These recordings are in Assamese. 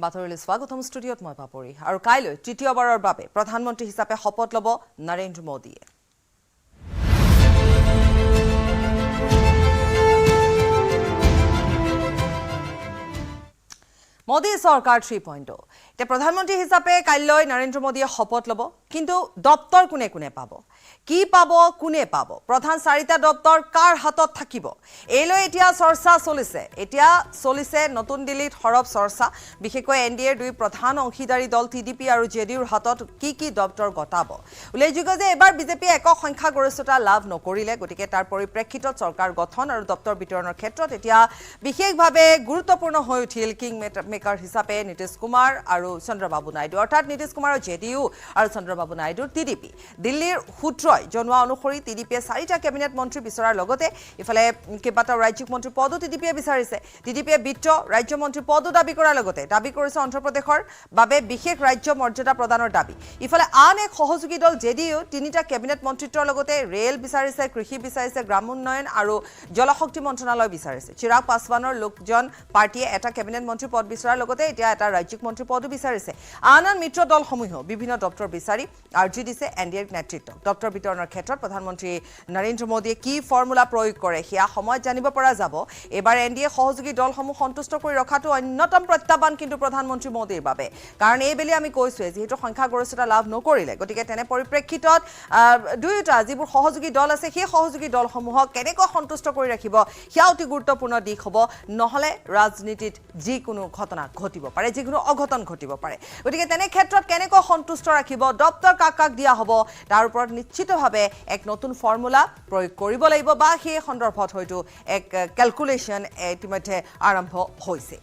বাতৰিলৈ স্বাগতম ষ্টুডিঅ'ত মই পাপৰি আৰু কাইলৈ তৃতীয়বাৰৰ বাবে প্ৰধানমন্ত্ৰী হিচাপে শপত ল'ব নৰেন্দ্ৰ মোদীয়ে মোদী চৰকাৰ 3.0 এতিয়া প্ৰধানমন্ত্ৰী হিচাপে কাইলৈ নৰেন্দ্ৰ মোদীয়ে শপত ল'ব কিন্তু দপ্তৰ কোনে কোনে পাব কি পাব কোনে পাব প্ৰধান চাৰিটা দপ্তৰ কাৰ হাতত থাকিব এইলৈ এতিয়া চৰ্চা চলিছে নতুন দিল্লীত হৰব চৰ্চা বিশেষকৈ এনডিএৰ দুই প্ৰধান অংশীদাৰী দল টিডিপি আৰু জেডিইউৰ হাতত কি দপ্তৰ গটাব উল্লেখযোগ্য যে এবাৰ বিজেপিয়ে একক সংখ্যাগৰিষ্ঠতা লাভ নকৰিলে গতিকে তাৰ পৰিপ্ৰেক্ষিতত চৰকাৰ গঠন আৰু দপ্তৰ বিতৰণৰ ক্ষেত্ৰত এতিয়া বিশেষভাৱে গুৰুত্বপূৰ্ণ হৈ উঠিল কিং মেকাৰ হিচাপে নীতিশ কুমাৰ আৰু চন্দ্ৰবাবু নাইডু অৰ্থাৎ নীতিশ কুমাৰৰ জেডিইউ আৰু চন্দ্ৰবাবু নাইডুৰ টিডিপি দিল্লীৰ সূত্ৰই জনোৱা অনুসৰি টিডিপিয়ে 4টা কেবিনেট মন্ত্ৰী বিচৰাৰ লগতে ইফালে কেইবাটাও ৰাজ্যিক মন্ত্ৰী পদো টিডিপিয়ে বিচাৰিছে টিডিপিয়ে বিত্ত ৰাজ্য মন্ত্ৰী পদো দাবী কৰাৰ লগতে দাবী কৰিছে অন্ধ্ৰপ্ৰদেশৰ বাবে বিশেষ ৰাজ্য মৰ্যাদা প্ৰদানৰ দাবী ইফালে আন এক সহযোগী দল জেডিইউ 3টা কেবিনেট মন্ত্ৰীত্বৰ লগতে ৰেল বিচাৰিছে কৃষি বিচাৰিছে গ্ৰাম উন্নয়ন আৰু জলশক্তি মন্ত্ৰণালয় বিচাৰিছে চিৰাগ পাছৱানৰ লোকজন পাৰ্টিয়ে এটা কেবিনেট মন্ত্ৰী পদ বিচাৰাৰ লগতে এতিয়া এটা ৰাজ্যিক মন্ত্ৰী পদো বিচাৰিছে আন মিত্ৰ দলসমূহেও বিভিন্ন দপ্তৰ বিচাৰি আৰ্জি দিছে এনডিএৰ নেতৃত্ব দপ্তৰ বিতৰণৰ ক্ষেত্ৰত প্ৰধানমন্ত্ৰী নৰেন্দ্ৰ মোদীয়ে কি ফৰ্মুলা প্ৰয়োগ কৰে সেয়া সময়ত জানিব পৰা যাব এবাৰ এনডিএ সহযোগী দলসমূহ সন্তুষ্ট কৰি ৰখাটো অন্যতম প্ৰত্যাহ্বান কিন্তু প্ৰধানমন্ত্ৰী মোদীৰ বাবে কাৰণ এইবেলি আমি কৈছোৱে যেহেতু সংখ্যাগৰিষ্ঠতা লাভ নকৰিলে গতিকে তেনে পৰিপ্ৰেক্ষিতত দুয়োটা যিবোৰ সহযোগী দল আছে সেই সহযোগী দলসমূহক কেনেকৈ সন্তুষ্ট কৰি ৰাখিব সেয়া অতি গুৰুত্বপূৰ্ণ দিশ হ'ব নহলে ৰাজনীতিত যিকোনো ঘটনা ঘটিব পাৰে যিকোনো অঘটন ঘটিব পাৰে গতিকে তেনে ক্ষেত্ৰত কেনেকৈ সন্তুষ্ট ৰাখিব দপ্তৰ কাক দিয়া হ'ব তাৰ ওপৰত নিশ্চিতভাৱে এক নতুন ফৰ্মুলা প্ৰয়োগ কৰিব লাগিব বা সেই সন্দৰ্ভত হয়তো এক ক্যালকুলেশন ইতিমধ্যে আৰম্ভ হৈছে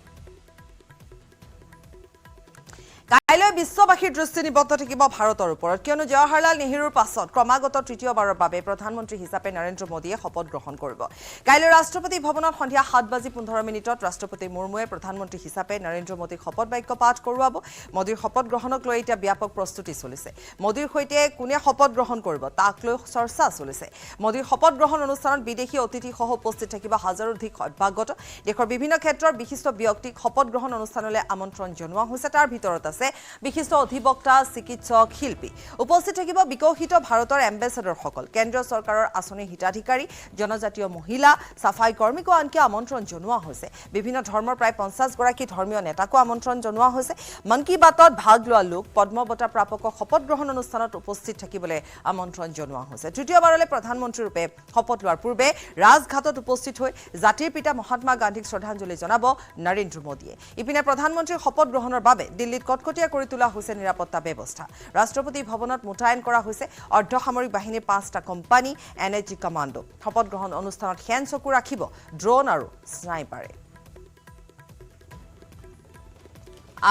কাইলৈ বিশ্ববাসীৰ দৃষ্টি নিবদ্ধ থাকিব ভাৰতৰ ওপৰত কিয়নো জৱাহৰলাল নেহৰুৰ পাছত ক্ৰমাগত তৃতীয়বাৰৰ বাবে প্ৰধানমন্ত্ৰী হিচাপে নৰেন্দ্ৰ মোদীয়ে শপত গ্ৰহণ কৰিব কাইলৈ ৰাষ্ট্ৰপতি ভৱনত সন্ধিয়া 7:15 ৰাষ্ট্ৰপতি মুৰ্মুৱে প্ৰধানমন্ত্ৰী হিচাপে নৰেন্দ্ৰ মোদীক শপত বাক্য পাঠ কৰোৱাব মোদীৰ শপত গ্ৰহণক লৈ এতিয়া ব্যাপক প্ৰস্তুতি চলিছে মোদীৰ সৈতে কোনে শপত গ্ৰহণ কৰিব তাক লৈ চৰ্চা চলিছে মোদীৰ শপত গ্ৰহণ অনুষ্ঠানত বিদেশী অতিথি সহ উপস্থিত থাকিব হাজাৰোধিক অভ্যাগত দেশৰ বিভিন্ন ক্ষেত্ৰৰ বিশিষ্ট ব্যক্তিক শপত গ্ৰহণ অনুষ্ঠানলৈ আমন্ত্ৰণ জনোৱা হৈছে তাৰ ভিতৰত আছে বিশিষ্ট অধিবক্তা চিকিৎসক শিল্পী উপস্থিত থাকিব বিকশিত ভাৰতৰ এম্বেছাডৰসকল কেন্দ্ৰীয় চৰকাৰৰ আঁচনি হিতাধিকাৰী জনজাতীয় মহিলা সাফাই কৰ্মীকো আনকি আমন্ত্ৰণ জনোৱা হৈছে বিভিন্ন ধৰ্মৰ প্ৰায় 50 গৰাকী ধৰ্মীয় নেতাকো আমন্ত্ৰণ জনোৱা হৈছে মন কী বাতত ভাগ লোৱা লোক পদ্ম বঁটা প্ৰাপকক শপত গ্ৰহণ অনুষ্ঠানত উপস্থিত থাকিবলৈ আমন্ত্ৰণ জনোৱা হৈছে তৃতীয়বাৰলৈ প্ৰধানমন্ত্ৰী ৰূপে শপত লোৱাৰ পূৰ্বে ৰাজঘাটত উপস্থিত হৈ জাতিৰ পিতা মহাত্মা গান্ধীক শ্ৰদ্ধাঞ্জলি জনাব নৰেন্দ্ৰ মোদীয়ে ইপিনে প্ৰধানমন্ত্ৰীৰ শপত গ্ৰহণৰ বাবে দিল্লীত কটকটীয়া কৰি তোলা হৈছে নিৰাপত্তা ব্যৱস্থা ৰাষ্ট্ৰপতি ভৱনত মুঠায়ন কৰা হৈছে অৰ্ধসামৰিক বাহিনীৰ 5টা কোম্পানী এনএজি কমাণ্ডো শপত গ্ৰহণ অনুষ্ঠানত হেন চকু ৰাখিব ড্ৰোন আৰু স্নাইপাৰে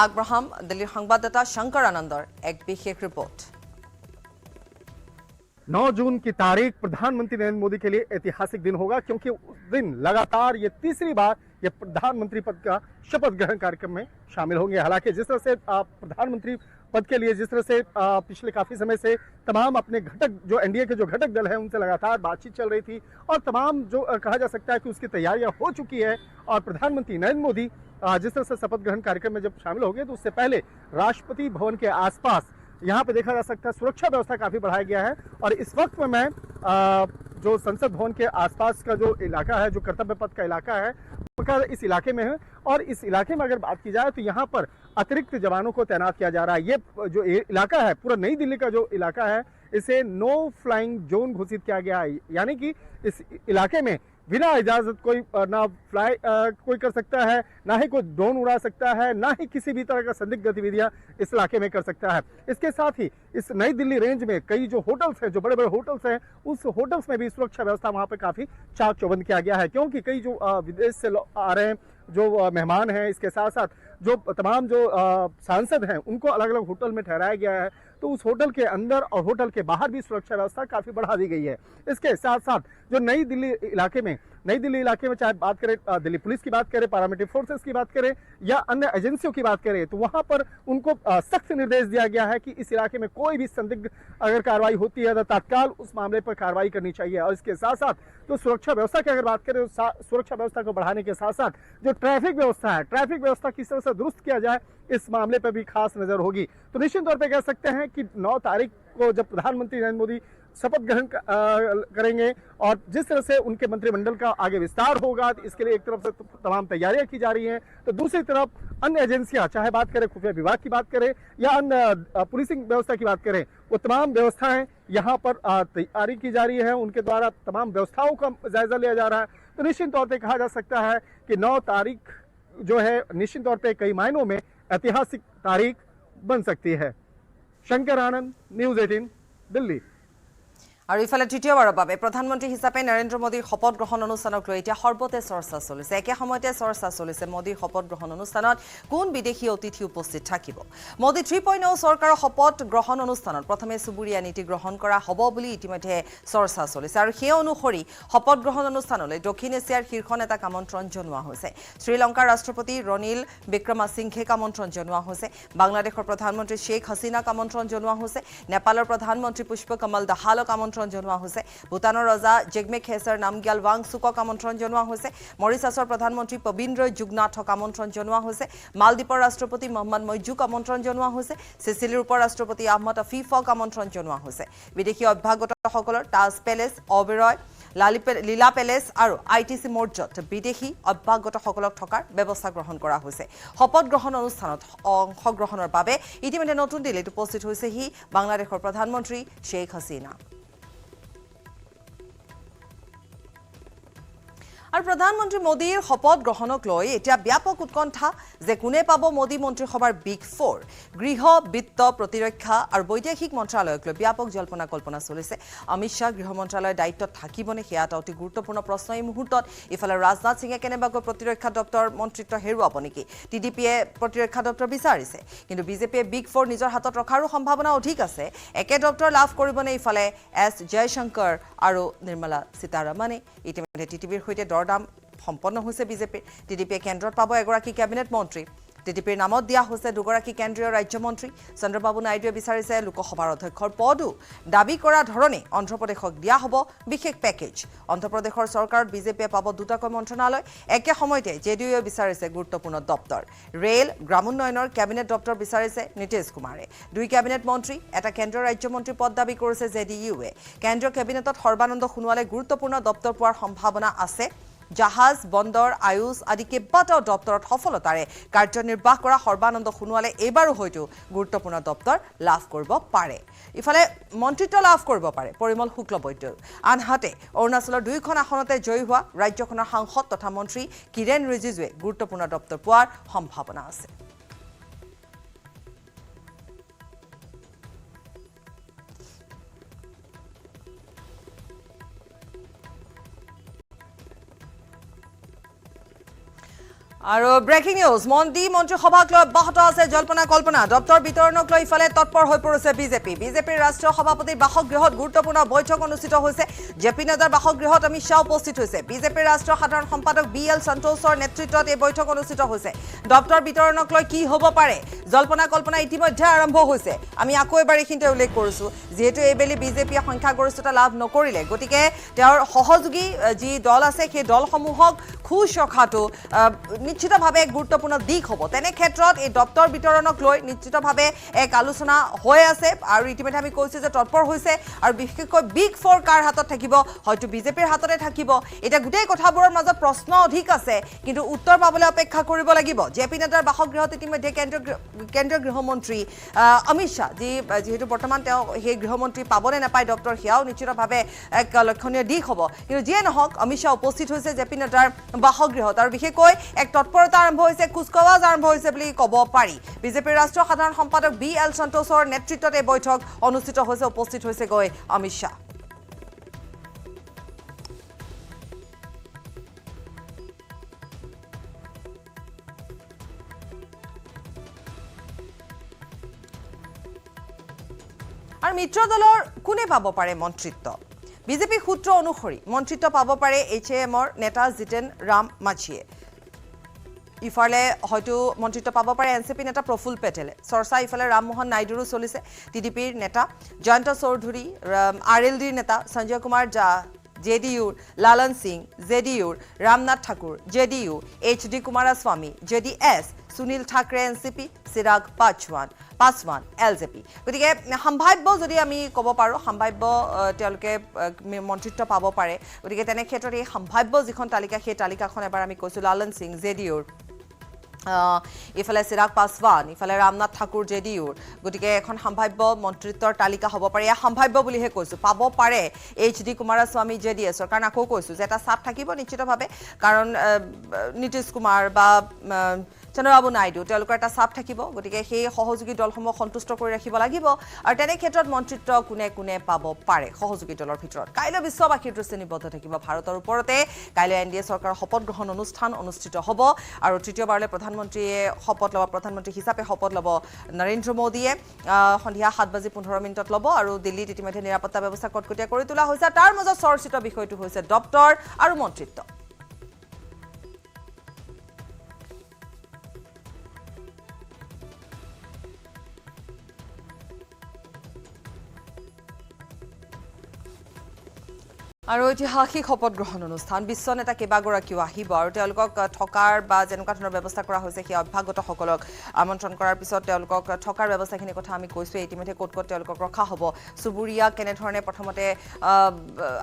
আগ্ৰহাম দিল্লীৰ সংবাদদাতা শংকৰ আনন্দৰ এক বিশেষ ৰিপৰ্ট 9 जून की तारीख प्रधानमंत्री नरेंद्र मोदी के लिए ऐतिहासिक दिन होगा क्योंकि उस दिन लगातार ये तीसरी बार ये प्रधानमंत्री पद का शपथ ग्रहण कार्यक्रम में शामिल होंगे हालांकि जिस तरह से प्रधानमंत्री पद के लिए जिस तरह से पिछले काफी समय से तमाम अपने घटक जो एनडीए के जो घटक दल हैं उनसे लगातार बातचीत चल रही थी और तमाम जो कहा जा सकता है कि उसकी तैयारियां हो चुकी है और प्रधानमंत्री नरेंद्र मोदी जिस तरह से शपथ ग्रहण कार्यक्रम में जब शामिल होंगे तो उससे पहले राष्ट्रपति भवन के आसपास यहाँ पे देखा जा सकता है सुरक्षा व्यवस्था काफी बढ़ाया गया है और इस वक्त में मैं जो संसद भवन के आसपास का जो इलाका है जो कर्तव्य पथ का इलाका है इस इलाके में है और इस इलाके में अगर बात की जाए तो यहाँ पर अतिरिक्त जवानों को तैनात किया जा रहा है ये जो इलाका है पूरा नई दिल्ली का जो इलाका है इसे नो फ्लाइंग जोन घोषित किया गया है यानी कि इस इलाके में बिना इजाजत कोई ना फ्लाई कोई कर सकता है ना ही कोई ड्रोन उड़ा सकता है ना ही किसी भी तरह का संदिग्ध गतिविधियां इस इलाके में कर सकता है इसके साथ ही इस नई दिल्ली रेंज में कई जो होटल्स हैं जो बड़े बड़े होटल्स हैं उस होटल्स में भी सुरक्षा व्यवस्था वहां पे काफी चाक चौबंद किया गया है क्योंकि कई जो विदेश से आ रहे हैं जो मेहमान हैं इसके साथ साथ जो तमाम जो सांसद हैं उनको अलग अलग होटल में ठहराया गया है तो उस होटल के अंदर और होटल के बाहर भी सुरक्षा व्यवस्था काफी बढ़ा दी गई है इसके साथ साथ जो नई दिल्ली इलाके में नई दिल्ली इलाके में चाहे बात करें दिल्ली पुलिस की बात करें, पैरामिलिट्री फोर्सेस की बात करें या अन्य एजेंसियों की बात करें, तो वहां पर उनको सख्त निर्देश दिया गया है कि इस इलाके में कोई भी संदिग्ध अगर कार्रवाई होती है तो तत्काल उस मामले पर कार्रवाई करनी चाहिए। और इसके साथ साथ तो सुरक्षा व्यवस्था की अगर बात करें तो सुरक्षा व्यवस्था को बढ़ाने के साथ साथ जो ट्रैफिक व्यवस्था है, ट्रैफिक व्यवस्था किस तरह से दुरुस्त किया जाए, इस मामले पर भी खास नजर होगी। तो निश्चित तौर पर कह सकते हैं कि 9 तारीख को जब प्रधानमंत्री नरेंद्र मोदी शपथ ग्रहण करेंगे और जिस तरह से उनके मंत्रिमंडल का आगे विस्तार होगा, इसके लिए एक तरफ से तमाम तैयारियां की जा रही हैं, तो दूसरी तरफ अन्य एजेंसियां, चाहे बात करें खुफिया विभाग की बात करें या अन्य पुलिसिंग व्यवस्था की बात करें, वो तमाम व्यवस्थाएं यहाँ पर तैयारी की जा रही है, उनके द्वारा तमाम व्यवस्थाओं का जायजा लिया जा रहा है। तो निश्चित तौर पर कहा जा सकता है कि 9 तारीख जो है निश्चित तौर पर कई मायनों में ऐतिहासिक तारीख बन सकती है। शंकर आनंद, न्यूज 18, दिल्ली। আৰু ইফালে তৃতীয়বাৰৰ বাবে প্ৰধানমন্ত্ৰী হিচাপে নৰেন্দ্ৰ মোদীৰ শপত গ্ৰহণ অনুষ্ঠানক লৈ এতিয়া সৰ্বতে চৰ্চা চলিছে। একে সময়তে চৰ্চা চলিছে মোদীৰ শপত গ্ৰহণ অনুষ্ঠানত কোন বিদেশী অতিথি উপস্থিত থাকিব। মোদী 3.0 চৰকাৰৰ শপত গ্ৰহণ অনুষ্ঠানত প্ৰথমে চুবুৰীয়া নীতি গ্ৰহণ কৰা হ'ব বুলি ইতিমধ্যে চৰ্চা চলিছে আৰু সেই অনুসৰি শপত গ্ৰহণ অনুষ্ঠানলৈ দক্ষিণ এছিয়াৰ শীৰ্ষ নেতাক আমন্ত্ৰণ জনোৱা হৈছে। শ্ৰীলংকাৰ ৰাষ্ট্ৰপতি ৰনিল বিক্ৰমাসিংঘেক আমন্ত্ৰণ জনোৱা হৈছে। বাংলাদেশৰ প্ৰধানমন্ত্ৰী শ্বেখ হাছিনাক আমন্ত্ৰণ জনোৱা হৈছে। নেপালৰ প্ৰধানমন্ত্ৰী পুষ্পকমল দাহালক আমন্ত্ৰণ জনোৱা হৈছে। ভূটানৰ ৰজা জেগমে খেছাৰ নামগ্যাল ৱাংচুকক আমন্ত্ৰণ জনোৱা হৈছে। মৰিছাছৰ প্ৰধানমন্ত্ৰী প্ৰবীন্দ্ৰ যুগনাথক আমন্ত্ৰণ জনোৱা হৈছে। মালদ্বীপৰ ৰাষ্ট্ৰপতি মহম্মদ মইজুক আমন্ত্ৰণ জনোৱা হৈছে। চিচিলিৰ উপ ৰাষ্ট্ৰপতি আহমদ আফিফক আমন্ত্ৰণ জনোৱা হৈছে। বিদেশী অভ্যাগতসকলৰ তাজ পেলেচ, অবেৰয়, লীলা পেলেচ আৰু ITC মৌৰ্যত বিদেশী অভ্যাগতসকলক থকাৰ ব্যৱস্থা গ্ৰহণ কৰা হৈছে। শপত গ্ৰহণ অনুষ্ঠানত অংশগ্ৰহণৰ বাবে ইতিমধ্যে নতুন দিল্লীত উপস্থিত হৈছেহি বাংলাদেশৰ প্ৰধানমন্ত্ৰী শ্বেখ হাছিনা। আৰু প্ৰধানমন্ত্ৰী মোদীৰ শপত গ্ৰহণক লৈ এতিয়া ব্যাপক উৎকণ্ঠা যে কোনে পাব মোদী মন্ত্ৰীসভাৰ বিগ 4। গৃহ, বিত্ত, প্ৰতিৰক্ষা আৰু বৈদেশিক মন্ত্ৰালয়ক লৈ ব্যাপক জল্পনা কল্পনা চলিছে। অমিত শ্বাহ গৃহ মন্ত্ৰালয়ৰ দায়িত্বত থাকিবনে সেয়া এটা অতি গুৰুত্বপূৰ্ণ প্ৰশ্ন এই মুহূৰ্তত। ইফালে ৰাজনাথ সিঙে কেনেবাকৈ প্ৰতিৰক্ষা দপ্তৰ মন্ত্ৰিত্ব হেৰুৱাব নেকি? TDPয়ে প্ৰতিৰক্ষা দপ্তৰ বিচাৰিছে, কিন্তু বিজেপিয়ে বিগ 4 নিজৰ হাতত ৰখাৰো সম্ভাৱনা অধিক আছে। একে দপ্তৰ লাভ কৰিবনে ইফালে S জয়শংকৰ আৰু নিৰ্মলা সীতাৰমণে? ইতিমধ্যে TTPৰ সৈতে দাম সম্পন্ন হৈছে বিজেপিৰ। TDPয়ে কেন্দ্ৰত পাব এগৰাকী কেবিনেট মন্ত্ৰী। TDPৰ নামত দিয়া হৈছে দুগৰাকী কেন্দ্ৰীয় ৰাজ্যমন্ত্ৰী। চন্দ্ৰবাবু নাইডুৱে বিচাৰিছে লোকসভাৰ অধ্যক্ষৰ পদো। দাবী কৰা ধৰণে অন্ধ্ৰপ্ৰদেশক দিয়া হ'ব বিশেষ পেকেজ। অন্ধ্ৰপ্ৰদেশৰ চৰকাৰত বিজেপিয়ে পাব দুটাকৈ মন্ত্ৰণালয়। একে সময়তে JDUৱে বিচাৰিছে গুৰুত্বপূৰ্ণ দপ্তৰ। ৰেল, গ্ৰামোন্নয়নৰ কেবিনেট দপ্তৰ বিচাৰিছে নীতিশ কুমাৰে। 2 কেবিনেট মন্ত্ৰী, এটা কেন্দ্ৰীয় ৰাজ্যমন্ত্ৰী পদ দাবী কৰিছে JDUৱে। কেন্দ্ৰীয় কেবিনেটত সৰ্বানন্দ সোণোৱালে গুৰুত্বপূৰ্ণ দপ্তৰ পোৱাৰ সম্ভাৱনা আছে। জাহাজ, বন্দৰ, আয়ুষ আদি কেইবাটাও দপ্তৰত সফলতাৰে কাৰ্যনিৰ্বাহ কৰা সৰ্বানন্দ সোণোৱালে এইবাৰো হয়তো গুৰুত্বপূৰ্ণ দপ্তৰ লাভ কৰিব পাৰে। ইফালে মন্ত্ৰিত্ব লাভ কৰিব পাৰে পৰিমল শুক্লবৈদ্যই। আনহাতে অৰুণাচলৰ 2খন আসনতে জয়ী হোৱা ৰাজ্যখনৰ সাংসদ তথা মন্ত্ৰী কিৰেণ ৰিজিজুৱে গুৰুত্বপূৰ্ণ দপ্তৰ পোৱাৰ সম্ভাৱনা আছে। আৰু ব্ৰেকিং নিউজ, মোদী মন্ত্ৰীসভাক লৈ অব্যাহত আছে জল্পনা কল্পনা। দপ্তৰ বিতৰণক লৈ ইফালে তৎপৰ হৈ পৰিছে বিজেপি। বিজেপিৰ ৰাষ্ট্ৰীয় সভাপতিৰ বাসগৃহত গুৰুত্বপূৰ্ণ বৈঠক অনুষ্ঠিত হৈছে। জেপি নাড্ডাৰ বাসগৃহত অমিত শ্বাহ উপস্থিত হৈছে। বিজেপিৰ ৰাষ্ট্ৰীয় সাধাৰণ সম্পাদক BL সন্তোষৰ নেতৃত্বত এই বৈঠক অনুষ্ঠিত হৈছে। দপ্তৰ বিতৰণক লৈ কি হ'ব পাৰে, জল্পনা কল্পনা ইতিমধ্যে আৰম্ভ হৈছে। আমি আকৌ এবাৰ এইখিনিতে উল্লেখ কৰিছোঁ, যিহেতু এইবেলি বিজেপিয়ে সংখ্যাগৰিষ্ঠতা লাভ নকৰিলে, গতিকে তেওঁৰ সহযোগী যি দল আছে সেই দলসমূহক খুচ ৰখাটো নিশ্চিতভাৱে এক গুৰুত্বপূৰ্ণ দিশ হ'ব। তেনে ক্ষেত্ৰত এই দপ্তৰ বিতৰণক লৈ নিশ্চিতভাৱে এক আলোচনা হৈ আছে আৰু ইতিমধ্যে আমি কৈছোঁ যে তৎপৰ হৈছে। আৰু বিশেষকৈ বিগ 4 কাৰ হাতত থাকিব, হয়তো বিজেপিৰ হাততে থাকিব। এতিয়া গোটেই কথাবোৰৰ মাজত প্ৰশ্ন অধিক আছে, কিন্তু উত্তৰ পাবলৈ অপেক্ষা কৰিব লাগিব। জেপি নাড্ডাৰ বাসগৃহত ইতিমধ্যে কেন্দ্ৰীয় গৃহমন্ত্ৰী অমিত শ্বাহ, যিহেতু বৰ্তমান তেওঁ সেই গৃহমন্ত্ৰী পাবনে নাপায় দপ্তৰ, সেয়াও নিশ্চিতভাৱে এক লক্ষণীয় দিশ হ'ব। কিন্তু যিয়ে নহওক অমিত শ্বাহ উপস্থিত হৈছে জেপি নাড্ডাৰ বাসগৃহত আৰু বিশেষকৈ এক তৎপৰতা আৰম্ভ হৈছে, কুচকাৱাজ আৰম্ভ হৈছে বুলি ক'ব পাৰি। বিজেপিৰ ৰাষ্ট্ৰীয় সাধাৰণ সম্পাদক BL সন্তোষৰ নেতৃত্বত এই বৈঠক অনুষ্ঠিত হৈছে, উপস্থিত হৈছে গৈ অমিত শ্বাহ। আৰু মিত্ৰ দলৰ কোনে পাব পাৰে মন্ত্ৰিত্ব? বিজেপি সূত্ৰ অনুসৰি মন্ত্ৰিত্ব পাব পাৰে HAMৰ নেতা জিতেন ৰাম মাঝিয়ে। ইফালে হয়তো মন্ত্ৰিত্ব পাব পাৰে এনচিপি নেতা প্ৰফুল পেটেলে। চৰ্চা ইফালে ৰামমোহন নাইডুৰো চলিছে। টিডিপিৰ নেতা জয়ন্ত চৌধুৰী, RLDৰ নেতা সঞ্জয় কুমাৰ JDUৰ লালন সিং, JDUৰ Ramnath Thakur, JDU HD Kumaraswamy, JDS Sunil Thackeray NCP, Chirag Paswan LJP। গতিকে সম্ভাৱ্য যদি আমি ক'ব পাৰোঁ, সম্ভাৱ্য তেওঁলোকে মন্ত্ৰিত্ব পাব পাৰে। গতিকে তেনে ক্ষেত্ৰত এই সম্ভাৱ্য যিখন তালিকা, সেই তালিকাখন এবাৰ আমি কৈছোঁ লালন সিং JDUৰ, ইফালে চিৰাগ পাছৱান, ইফালে ৰামনাথ ঠাকুৰ JDUৰ। গতিকে এখন সম্ভাৱ্য মন্ত্ৰিত্বৰ তালিকা হ'ব পাৰে। এয়া সম্ভাৱ্য বুলিহে কৈছোঁ। পাব পাৰে HD কুমাৰাস্বামী JDSৰ, কাৰণ আকৌ কৈছোঁ যে এটা চাপ থাকিব নিশ্চিতভাৱে, কাৰণ নীতিশ কুমাৰ বা চন্দ্ৰবাবু নাইডু তেওঁলোকৰ এটা চাপ থাকিব। গতিকে সেই সহযোগী দলসমূহ সন্তুষ্ট কৰি ৰাখিব লাগিব। আৰু তেনে ক্ষেত্ৰত মন্ত্ৰিত্ব কোনে কোনে পাব পাৰে সহযোগী দলৰ ভিতৰত। কাইলৈ বিশ্ববাসীৰ দৃষ্টি নিবদ্ধ থাকিব ভাৰতৰ ওপৰতে। কাইলৈ NDA চৰকাৰৰ শপত গ্ৰহণ অনুষ্ঠান অনুষ্ঠিত হ'ব আৰু তৃতীয়বাৰলৈ প্ৰধানমন্ত্ৰীয়ে শপত ল'ব, প্ৰধানমন্ত্ৰী হিচাপে শপত ল'ব নৰেন্দ্ৰ মোদীয়ে। সন্ধিয়া 7:15 ল'ব আৰু দিল্লীত ইতিমধ্যে নিৰাপত্তা ব্যৱস্থা কটকটীয়া কৰি তোলা হৈছে। তাৰ মাজত চৰ্চিত বিষয়টো হৈছে দপ্তৰ আৰু মন্ত্ৰিত্ব। আৰু ঐতিহাসিক শপত গ্ৰহণ অনুষ্ঠান, বিশ্ব নেতা কেইবাগৰাকীও আহিব আৰু তেওঁলোকক থকাৰ বা যেনেকুৱা ধৰণৰ ব্যৱস্থা কৰা হৈছে সেই অভ্যাগতসকলক আমন্ত্ৰণ কৰাৰ পিছত তেওঁলোকক থকাৰ ব্যৱস্থাখিনিৰ কথা আমি কৈছোঁৱে। ইতিমধ্যে ক'ত ক'ত তেওঁলোকক ৰখা হ'ব, চুবুৰীয়া কেনেধৰণে প্ৰথমতে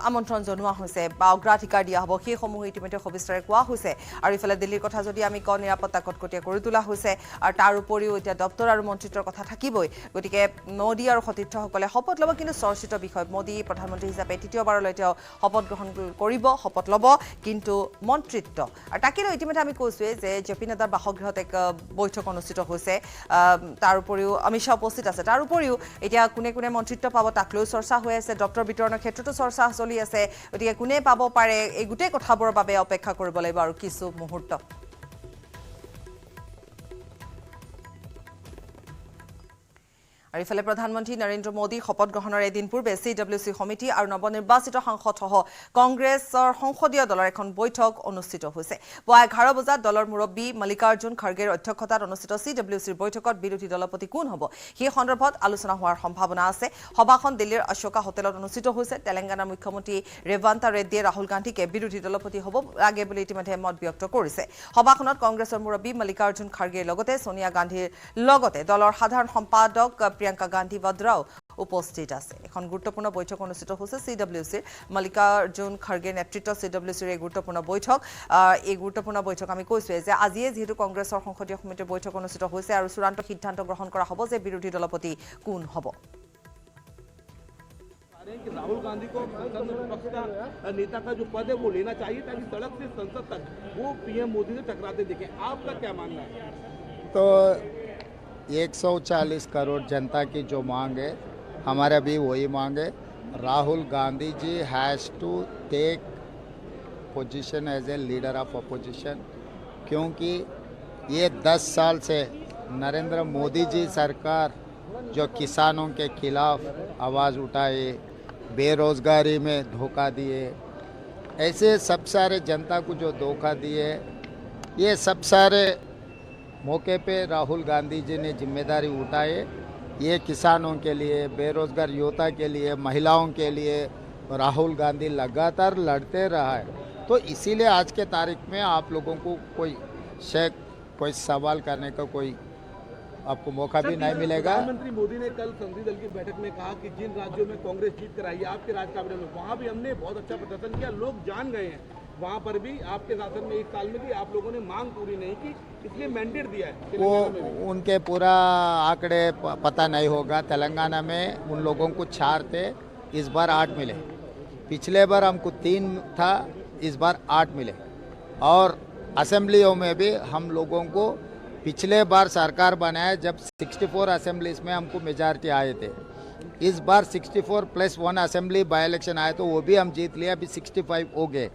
আমন্ত্ৰণ জনোৱা হৈছে বা অগ্ৰাধিকাৰ দিয়া হ'ব, সেইসমূহ ইতিমধ্যে সবিস্তাৰে কোৱা হৈছে। আৰু ইফালে দিল্লীৰ কথা যদি আমি কওঁ, নিৰাপত্তা কটকটীয়া কৰি তোলা হৈছে। আৰু তাৰ উপৰিও এতিয়া দপ্তৰ আৰু মন্ত্ৰিত্বৰ কথা থাকিবই। গতিকে মোদী আৰু সতীৰ্থসকলে শপত ল'ব। কিন্তু চৰ্চিত বিষয়, মোদী প্ৰধানমন্ত্ৰী হিচাপে তৃতীয়বাৰলৈ তেওঁ শপত গ্ৰহণ কৰিব, শপত ল'ব, কিন্তু মন্ত্ৰিত্ব। আৰু তাকে লৈ ইতিমধ্যে আমি কৈছোঁৱেই যে JP নাড্ডাৰ বাসগৃহত এক বৈঠক অনুষ্ঠিত হৈছে। তাৰ উপৰিও অমিত শ্বাহ উপস্থিত আছে। তাৰ উপৰিও এতিয়া কোনে কোনে মন্ত্ৰিত্ব পাব তাক লৈ চৰ্চা হৈ আছে। দপ্তৰ বিতৰণৰ ক্ষেত্ৰতো চৰ্চা চলি আছে। গতিকে কোনে পাব পাৰে, এই গোটেই কথাবোৰৰ বাবে অপেক্ষা কৰিব লাগিব আৰু কিছু মুহূৰ্ত। আৰু ইফালে প্ৰধানমন্ত্ৰী নৰেন্দ্ৰ মোদীৰ শপত গ্ৰহণৰ এদিন পূৰ্বে CWC সমিতি আৰু নৱনিৰ্বাচিত সাংসদসহ কংগ্ৰেছৰ সংসদীয় দলৰ এখন বৈঠক অনুষ্ঠিত হৈছে। পুৱা 11 বজাত দলৰ মুৰব্বী মল্লিকাৰ্জুন খৰ্গেৰ অধ্যক্ষতাত অনুষ্ঠিত CWCৰ বৈঠকত বিৰোধী দলপতি কোন হ'ব সেই সন্দৰ্ভত আলোচনা হোৱাৰ সম্ভাৱনা আছে। সভাখন দিল্লীৰ অশোকা হোটেলত অনুষ্ঠিত হৈছে। তেলেংগানাৰ মুখ্যমন্ত্ৰী ৰেৱান্তা ৰেড্ডীয়ে ৰাহুল গান্ধীকে বিৰোধী দলপতি হ'ব লাগে বুলি ইতিমধ্যে মত ব্যক্ত কৰিছে। সভাখনত কংগ্ৰেছৰ মুৰব্বী মল্লিকাৰ্জুন খৰ্গেৰ লগতে সোনিয়া গান্ধীৰ লগতে দলৰ সাধাৰণ সম্পাদক প্ৰিয়ংকা গান্ধী বদ্ৰাও উপস্থিত আছে। এখন গুৰুত্বপূৰ্ণ বৈঠক অনুষ্ঠিত হৈছে CWCৰ। মল্লিকাৰ্জুন খৰ্গেৰ নেতৃত্বত CWCৰ এই গুৰুত্বপূৰ্ণ বৈঠক আমি কৈছোঁৱে যে আজিয়ে যিহেতু কংগ্ৰেছৰ সংসদীয় সমিতিৰ বৈঠক অনুষ্ঠিত হৈছে আৰু চূড়ান্ত সিদ্ধান্ত গ্ৰহণ কৰা হ'ব যে বিৰোধী দলপতি কোন হ'ব। राहुल गांधी को संसद में विपक्ष का नेता का जो पद है वो लेना चाहिए ताकि सड़क से संसद तक वो PM मोदी से टकराते दिखे। आपका क्या मानना है? तो 140 करोड़ जनता की जो मांग है, हमारा भी वही मांग है। Rahul Gandhi ji has to take position as a leader of opposition, क्योंकि ये 10 साल से नरेंद्र मोदी जी सरकार जो किसानों के खिलाफ आवाज़ उठाए, बेरोज़गारी में धोखा दिए, ऐसे सब सारे जनता को जो धोखा दिए, ये सब सारे मौके पे राहुल गांधी जी ने जिम्मेदारी उठाए। ये किसानों के लिए, बेरोज़गार युवता के लिए, महिलाओं के लिए राहुल गांधी लगातार लड़ते रहा है। तो इसीलिए आज के तारीख में आप लोगों को कोई सवाल करने का कोई आपको मौका भी नहीं मिलेगा। प्रधानमंत्री मोदी ने कल संसदीय दल की बैठक में कहा कि जिन राज्यों में कांग्रेस जीत कर आई है आपके राज काबिनेट में, वहाँ भी हमने बहुत अच्छा प्रदर्शन किया, लोग जान गए हैं। वहाँ पर भी आपके शासन में 1 साल में भी आप लोगों ने मांग पूरी नहीं की, इसलिए मैंडेट दिया है। वो उनके पूरा आंकड़े पता नहीं होगा। तेलंगाना में उन लोगों को 4 थे, इस बार 8 मिले। पिछले बार हमको 3 था, इस बार 8 मिले। और असेंबलियों में भी हम लोगों को पिछले बार सरकार बनाया जब 64 असेंबलीज में हमको मेजॉरिटी आए थे। इस बार 64 + 1 असेंबली बाई इलेक्शन आए तो वो भी हम जीत लिया, अभी 65 हो गए।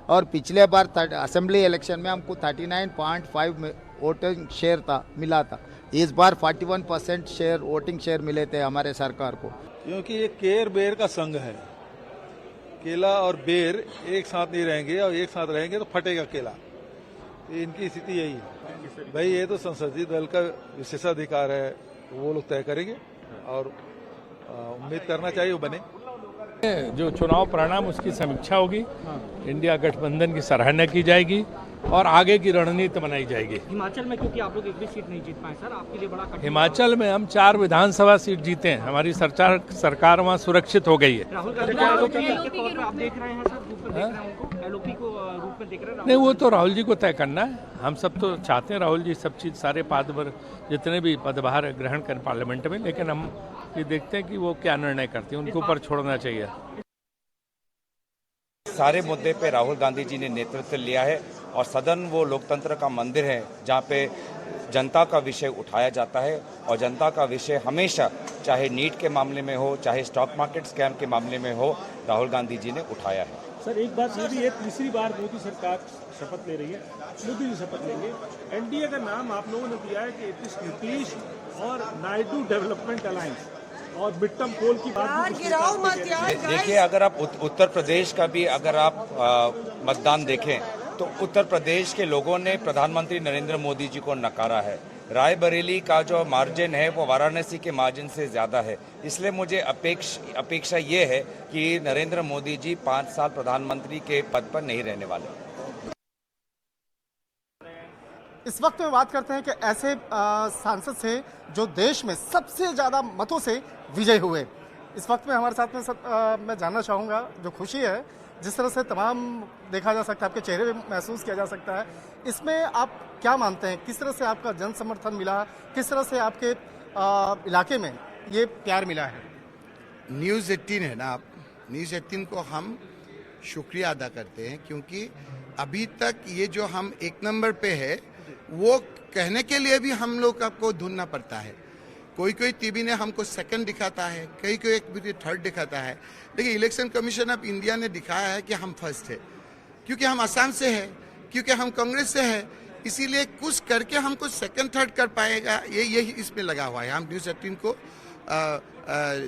और पिछले बार असेंबली इलेक्शन में हमको 39.5 वोटिंग शेयर मिला था। इस बार 41% वोटिंग शेयर मिले थे हमारे सरकार को। क्योंकि ये केयर बेर का संघ है केला और बेर एक साथ नहीं रहेंगे, और एक साथ रहेंगे तो फटेगा केला। तो इनकी स्थिति यही है। भाई ये तो संसदीय दल का विशेषाधिकार है, वो लोग तय करेंगे और उम्मीद करना चाहिए वो बने। जो चुनाव परिणाम उसकी समीक्षा होगी, इंडिया गठबंधन की सराहना की जाएगी और आगे की रणनीति बनाई जाएगी। हिमाचल में क्योंकि आप लोग एक भी सीट नहीं जीत पाए सर, आपके लिए बड़ा कठिन। हिमाचल में हम 4 विधानसभा सीट जीते हैं, हमारी सरकार वहाँ सुरक्षित हो गई है। राहुल गांधी को एलओपी के तौर पे आप देख रहे हैं सर, रूप में देख रहे हैं उनको, एलओपी को रूप में देख रहे हैं? नहीं, वो तो राहुल जी को तय करना है। हम सब तो चाहते हैं राहुल जी सब चीज, सारे पदभार, जितने भी पदभार ग्रहण करें पार्लियामेंट में, लेकिन हम ये देखते हैं कि वो क्या निर्णय करते हैं, उनके ऊपर छोड़ना चाहिए। सारे मुद्दे पे राहुल गांधी जी ने नेतृत्व लिया है और सदन वो लोकतंत्र का मंदिर है जहाँ पे जनता का विषय उठाया जाता है, और जनता का विषय हमेशा, चाहे नीट के मामले में हो, चाहे स्टॉक मार्केट स्कैम के मामले में हो, राहुल गांधी जी ने उठाया है। सर एक बात ये भी है, तीसरी बार मोदी सरकार शपथ ले रही है, मोदी जी शपथ लेंगे। एनडीए का नाम आप लोगों ने दिया है कि नीतीश और नायडू डेवलपमेंट अलायंस, और मिड टर्म पोल की बात देखिए, अगर आप उत्तर प्रदेश का भी अगर आप मतदान देखें तो उत्तर प्रदेश के लोगों ने प्रधानमंत्री नरेंद्र मोदी जी को नकारा है। रायबरेली का जो मार्जिन है वो वाराणसी के मार्जिन से ज्यादा है। इसलिए मुझे अपेक्षा ये है कि नरेंद्र मोदी जी 5 साल प्रधानमंत्री के पद पर नहीं रहने वाले। इस वक्त में बात करते हैं कि ऐसे सांसद से जो देश में सबसे ज्यादा मतों से विजय हुए। इस वक्त में हमारे साथ में मैं जानना चाहूंगा, जो खुशी है जिस तरह से तमाम देखा जा सकता है, आपके चेहरे पे महसूस किया जा सकता है, इसमें आप क्या मानते हैं, किस तरह से आपका जन समर्थन मिला, किस तरह से आपके इलाके में ये प्यार मिला है? न्यूज़ 18 है ना, आप न्यूज़ 18 को हम शुक्रिया अदा करते हैं, क्योंकि अभी तक ये जो हम 1 नंबर पे है वो कहने के लिए भी हम लोग आपको ढूंढना पड़ता है। कोई टीवी ने हमको सेकंड दिखाता है, कोई एक थर्ड दिखाता है, लेकिन इलेक्शन कमीशन ऑफ इंडिया ने दिखाया है कि हम फर्स्ट है, क्योंकि हम असम से है, क्योंकि हम कांग्रेस से है, इसीलिए कुछ करके हमको सेकंड थर्ड कर पाएगा, यही इसमें लगा हुआ है। हम न्यूज़ 18 को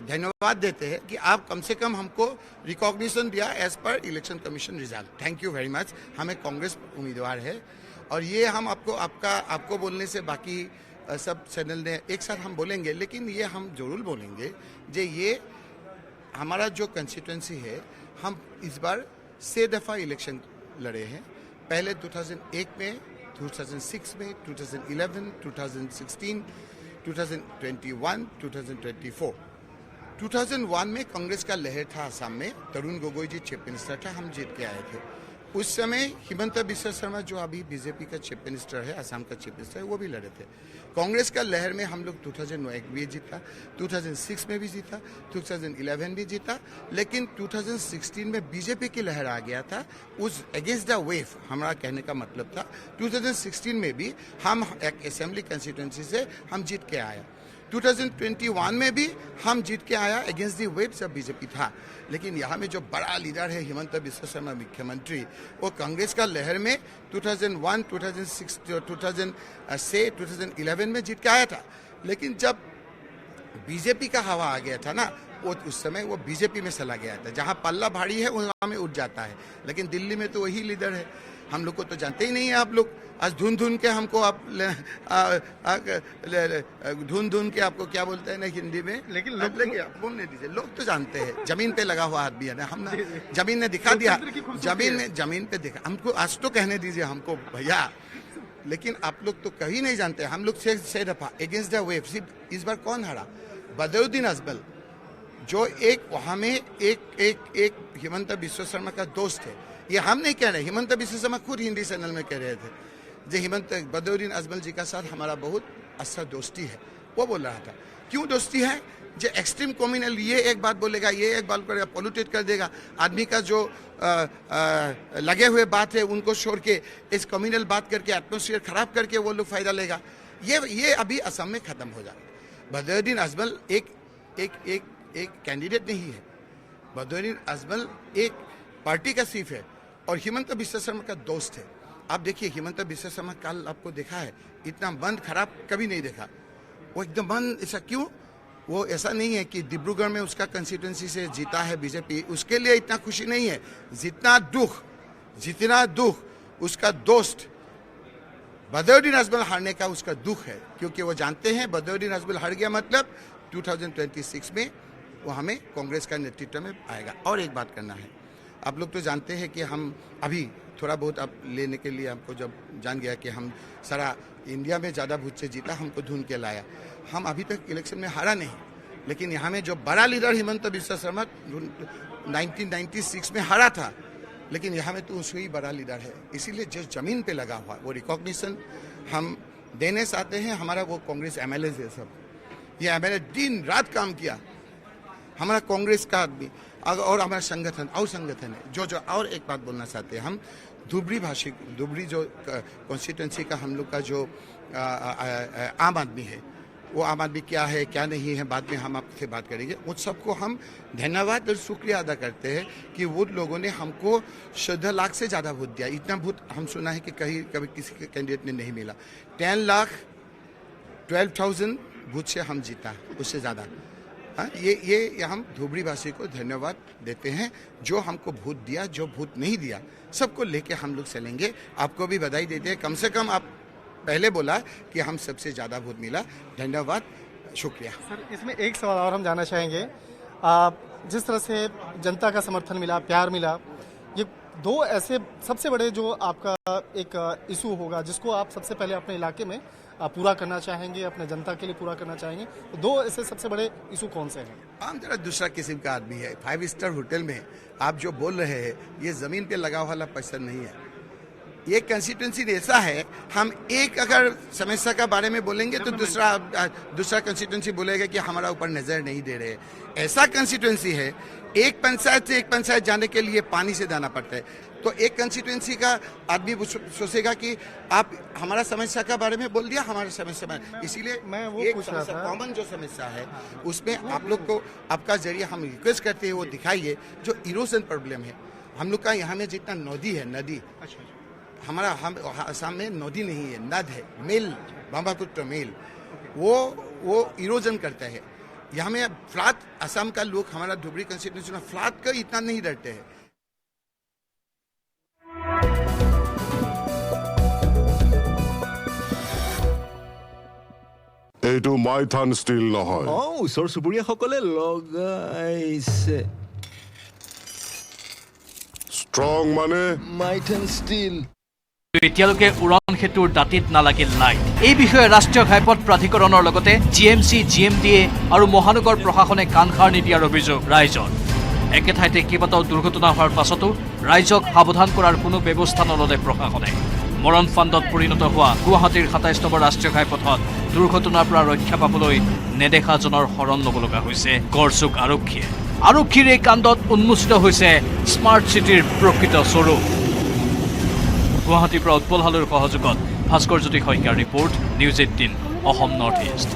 धन्यवाद देते हैं कि आप कम से कम हमको रिकॉग्निशन दिया एज पर election commission result. Thank you very much. हमें कांग्रेस उम्मीदवार है, और ये हम आपको बोलने से बाकी सब चैनल ने एक साथ हम बोलेंगे, लेकिन ये हम जरूर बोलेंगे जे ये हमारा जो कंस्टिट्यूंसी है, हम इस बार 6 दफ़ा इलेक्शन लड़े हैं। पहले 2001 में, 2006 में, 2011, 2016, 2021, 2024। 2001 में कांग्रेस का लहर था असम में, तरुण गोगोई जी चीफ मिनिस्टर था, हम जीत के आए थे। उस समय हिमंता बिस्वा शर्मा जो अभी बीजेपी का चीफ मिनिस्टर है, असम का चीफ मिनिस्टर है, वो भी लड़े थे। कांग्रेस का लहर में हम लोग 2001 भी जीता, 2006 में भी जीता, 2011 भी जीता, लेकिन 2016 में बीजेपी की लहर आ गया था। उस अगेंस्ट द वेव हमारा कहने का मतलब था। 2016 में भी हम एक असेंबली कंस्टिट्यूंसी से हम जीत के आया। 2021 में भी हम जीत के आया अगेंस्ट दी वेव जब बीजेपी था। लेकिन यहाँ में जो बड़ा लीडर है हिमंता बिस्वा शर्मा मुख्यमंत्री, वो कांग्रेस का लहर में 2001, 2006, 2011 में जीत के आया था। लेकिन जब बीजेपी का हवा आ गया था ना, वो उस समय वो बीजेपी में चला गया था। जहाँ पल्ला भारी है वहाँ में उठ जाता है, लेकिन दिल्ली में तो वही लीडर है। हम लोग को तो जानते ही नहीं है आप लोग। आज ढूंढ के हमको आप ढूंढ के आपको क्या बोलते हैं ना हिंदी में, लेकिन लोग बोलने दीजिए, लोग तो जानते हैं। जमीन पे लगा हुआ आदमी है ना, हम ना जमीन ने दिखा दिया, जमीन पे देखा हमको। आज तो कहने दीजिए हमको भैया, लेकिन आप लोग तो कहीं नहीं जानते। हम लोग 6 दफा अगेंस्ट द वेव। सिर्फ इस बार कौन हारा? बदरुद्दीन अजमल, जो एक वहां में एक हिमंता बिस्वा शर्मा का दोस्त है। ये हम नहीं कह रहे, हिमंता बिस्वा शर्मा खुद हिंदी चैनल में कह रहे थे जो बदरुद्दीन अजमल जी का साथ हमारा बहुत अच्छा दोस्ती है। वो बोल रहा था क्यों दोस्ती है, जो एक्सट्रीम कम्युनल ये एक बात बोलेगा, ये एक बात करेगा, पोल्यूटेट कर देगा आदमी का जो लगे हुए बात है उनको छोड़ के इस कम्युनल बात करके एटमोसफियर खराब करके वो लोग फायदा लेगा। ये अभी असम में खत्म हो जाए। बदरुद्दीन अजमल एक कैंडिडेट नहीं है। बदरुद्दीन अजमल एक पार्टी का चीफ है और हिमंता बिस्वा शर्मा का दोस्त है। आप देखिए हिमंता बिस्वा शर्मा कल आपको देखा है, इतना मन खराब कभी नहीं देखा। वो एकदम मन ऐसा क्यों, वो ऐसा नहीं है कि डिब्रूगढ़ में उसका कंस्टिट्यूंसी से जीता है बीजेपी, उसके लिए इतना खुशी नहीं है जितना दुख उसका दोस्त बदरुद्दीन अजमल हारने का उसका दुख है, क्योंकि वो जानते हैं बदरुद्दीन अजमल हार गया मतलब 2026 में वो हमें कांग्रेस का नेतृत्व में आएगा। और एक बात करना है, आप लोग तो जानते हैं कि हम अभी थोड़ा बहुत अब लेने के लिए हमको जब जान गया कि हम सारा इंडिया में ज़्यादा वोट से जीता, हमको ढूंढ के लाया। हम अभी तक इलेक्शन में हारा नहीं, लेकिन यहाँ में जो बड़ा लीडर हिमंत बिस्वा शर्मा 1996 में हारा था, लेकिन यहाँ में तो उससे ही बड़ा लीडर है। इसीलिए जिस जमीन पे लगा हुआ वो रिकॉग्निशन हम देने चाहते हैं। हमारा वो कांग्रेस एमएलए है, सब ये एमएलए दिन रात काम किया, हमारा कांग्रेस का आदमी और हमारा संगठन है जो और एक बात बोलना चाहते हैं, हम धुबरी जो कॉन्स्टिट्यूंसी का हम लोग का जो आम आदमी है, वो आम आदमी क्या है क्या नहीं है बाद में हम आपसे बात करेंगे। उन सबको हम धन्यवाद और शुक्रिया अदा करते हैं कि वो लोगों ने हमको 14 लाख से ज़्यादा वोट दिया। इतना वोट हम सुना है कि कभी किसी के कैंडिडेट ने नहीं मिला। 10,12,000 वोट से हम जीता, उससे ज़्यादा। हाँ, ये हम धुबरी वासी को धन्यवाद देते हैं जो हमको वोट दिया, जो वोट नहीं दिया सबको लेके हम लोग चलेंगे। आपको भी बधाई देते हैं, कम से कम आप पहले बोला कि हम सबसे ज़्यादा वोट मिला, धन्यवाद, शुक्रिया। सर इसमें एक सवाल और हम जानना चाहेंगे, जिस तरह से जनता का समर्थन मिला, प्यार मिला, ये दो ऐसे सबसे बड़े जो आपका एक इशू होगा जिसको आप सबसे पहले अपने इलाके में पूरा करना चाहेंगे, अपने जनता के लिए पूरा करना चाहेंगे, तो दो ऐसे सबसे बड़े इशू कौन से हैं? हम जरा दूसरा किस्म का आदमी है। 5 स्टार होटल में आप जो बोल रहे हैं ये ज़मीन पे लगा वाला पैसा नहीं है। ये कंस्टिट्यूंसी ऐसा है, हम एक अगर समस्या का बारे में बोलेंगे तो दूसरा कंस्टिट्यूंसी बोलेगा कि हमारा ऊपर नज़र नहीं दे रहे। ऐसा कंस्टिट्यूंसी है, एक पंचायत से एक पंचायत जाने के लिए पानी से जाना पड़ता है, तो एक कंस्टिट्यूंसी का आदमी सोचेगा कि आप हमारा समस्या का बारे में बोल दिया, हमारा समस्या में, इसीलिए मैं वो एक पूछ रहा था, कॉमन जो समस्या है उसमें आप लोग को आपका जरिए हम रिक्वेस्ट करते हैं वो दिखाइए जो इरोजन प्रॉब्लम है। हम लोग का यहाँ में जितना नदी है, नदी हमारा हम आसाम में नदी नहीं है, नद है, मेल, ब्रह्मपुत्र मेल, वो इरोजन करता है। यहाँ में फ्लैट, असम का लोग हमारा धुबरी कंस्टिट्यूंसी में फ्लैट का इतना नहीं डरते हैं। এইটো মাইথান ষ্টীল নহয়। ওচৰ চুবুৰীয়াসকলে লগাইছে। ষ্ট্ৰং মানে মাইথান ষ্টীল। এতিয়ালৈকে উৰণ সেতুৰ দাঁতিত নালাগিল লাইট। এই বিষয়ে ৰাষ্ট্ৰীয় ঘাইপথ প্ৰাধিকৰণৰ লগতে জিএমচি, জিএমডিএ আৰু মহানগৰ প্ৰশাসনে কাণসাৰ নিদিয়াৰ অভিযোগ ৰাইজৰ। একে ঠাইতে কেইবাটাও দুৰ্ঘটনা হোৱাৰ পাছতো ৰাইজক সাৱধান কৰাৰ কোনো ব্যৱস্থা নললে প্ৰশাসনে। মৰণ ফাণ্ডত পৰিণত হোৱা গুৱাহাটীৰ ২৭ নম্বৰ ৰাষ্ট্ৰীয় ঘাইপথত দুৰ্ঘটনাৰ পৰা ৰক্ষা পাবলৈ নেদেখাজনৰ শৰণ ল'ব লগা হৈছে গড়চুক আৰক্ষীয়ে। আৰক্ষীৰ এই কাণ্ডত উন্মোচিত হৈছে স্মাৰ্ট চিটিৰ প্ৰকৃত স্বৰূপ। গুৱাহাটীৰ পৰা উৎপল হালৈৰ সহযোগত ভাস্কৰ জ্যোতি শইকীয়াৰ report, news 18 Assam north east.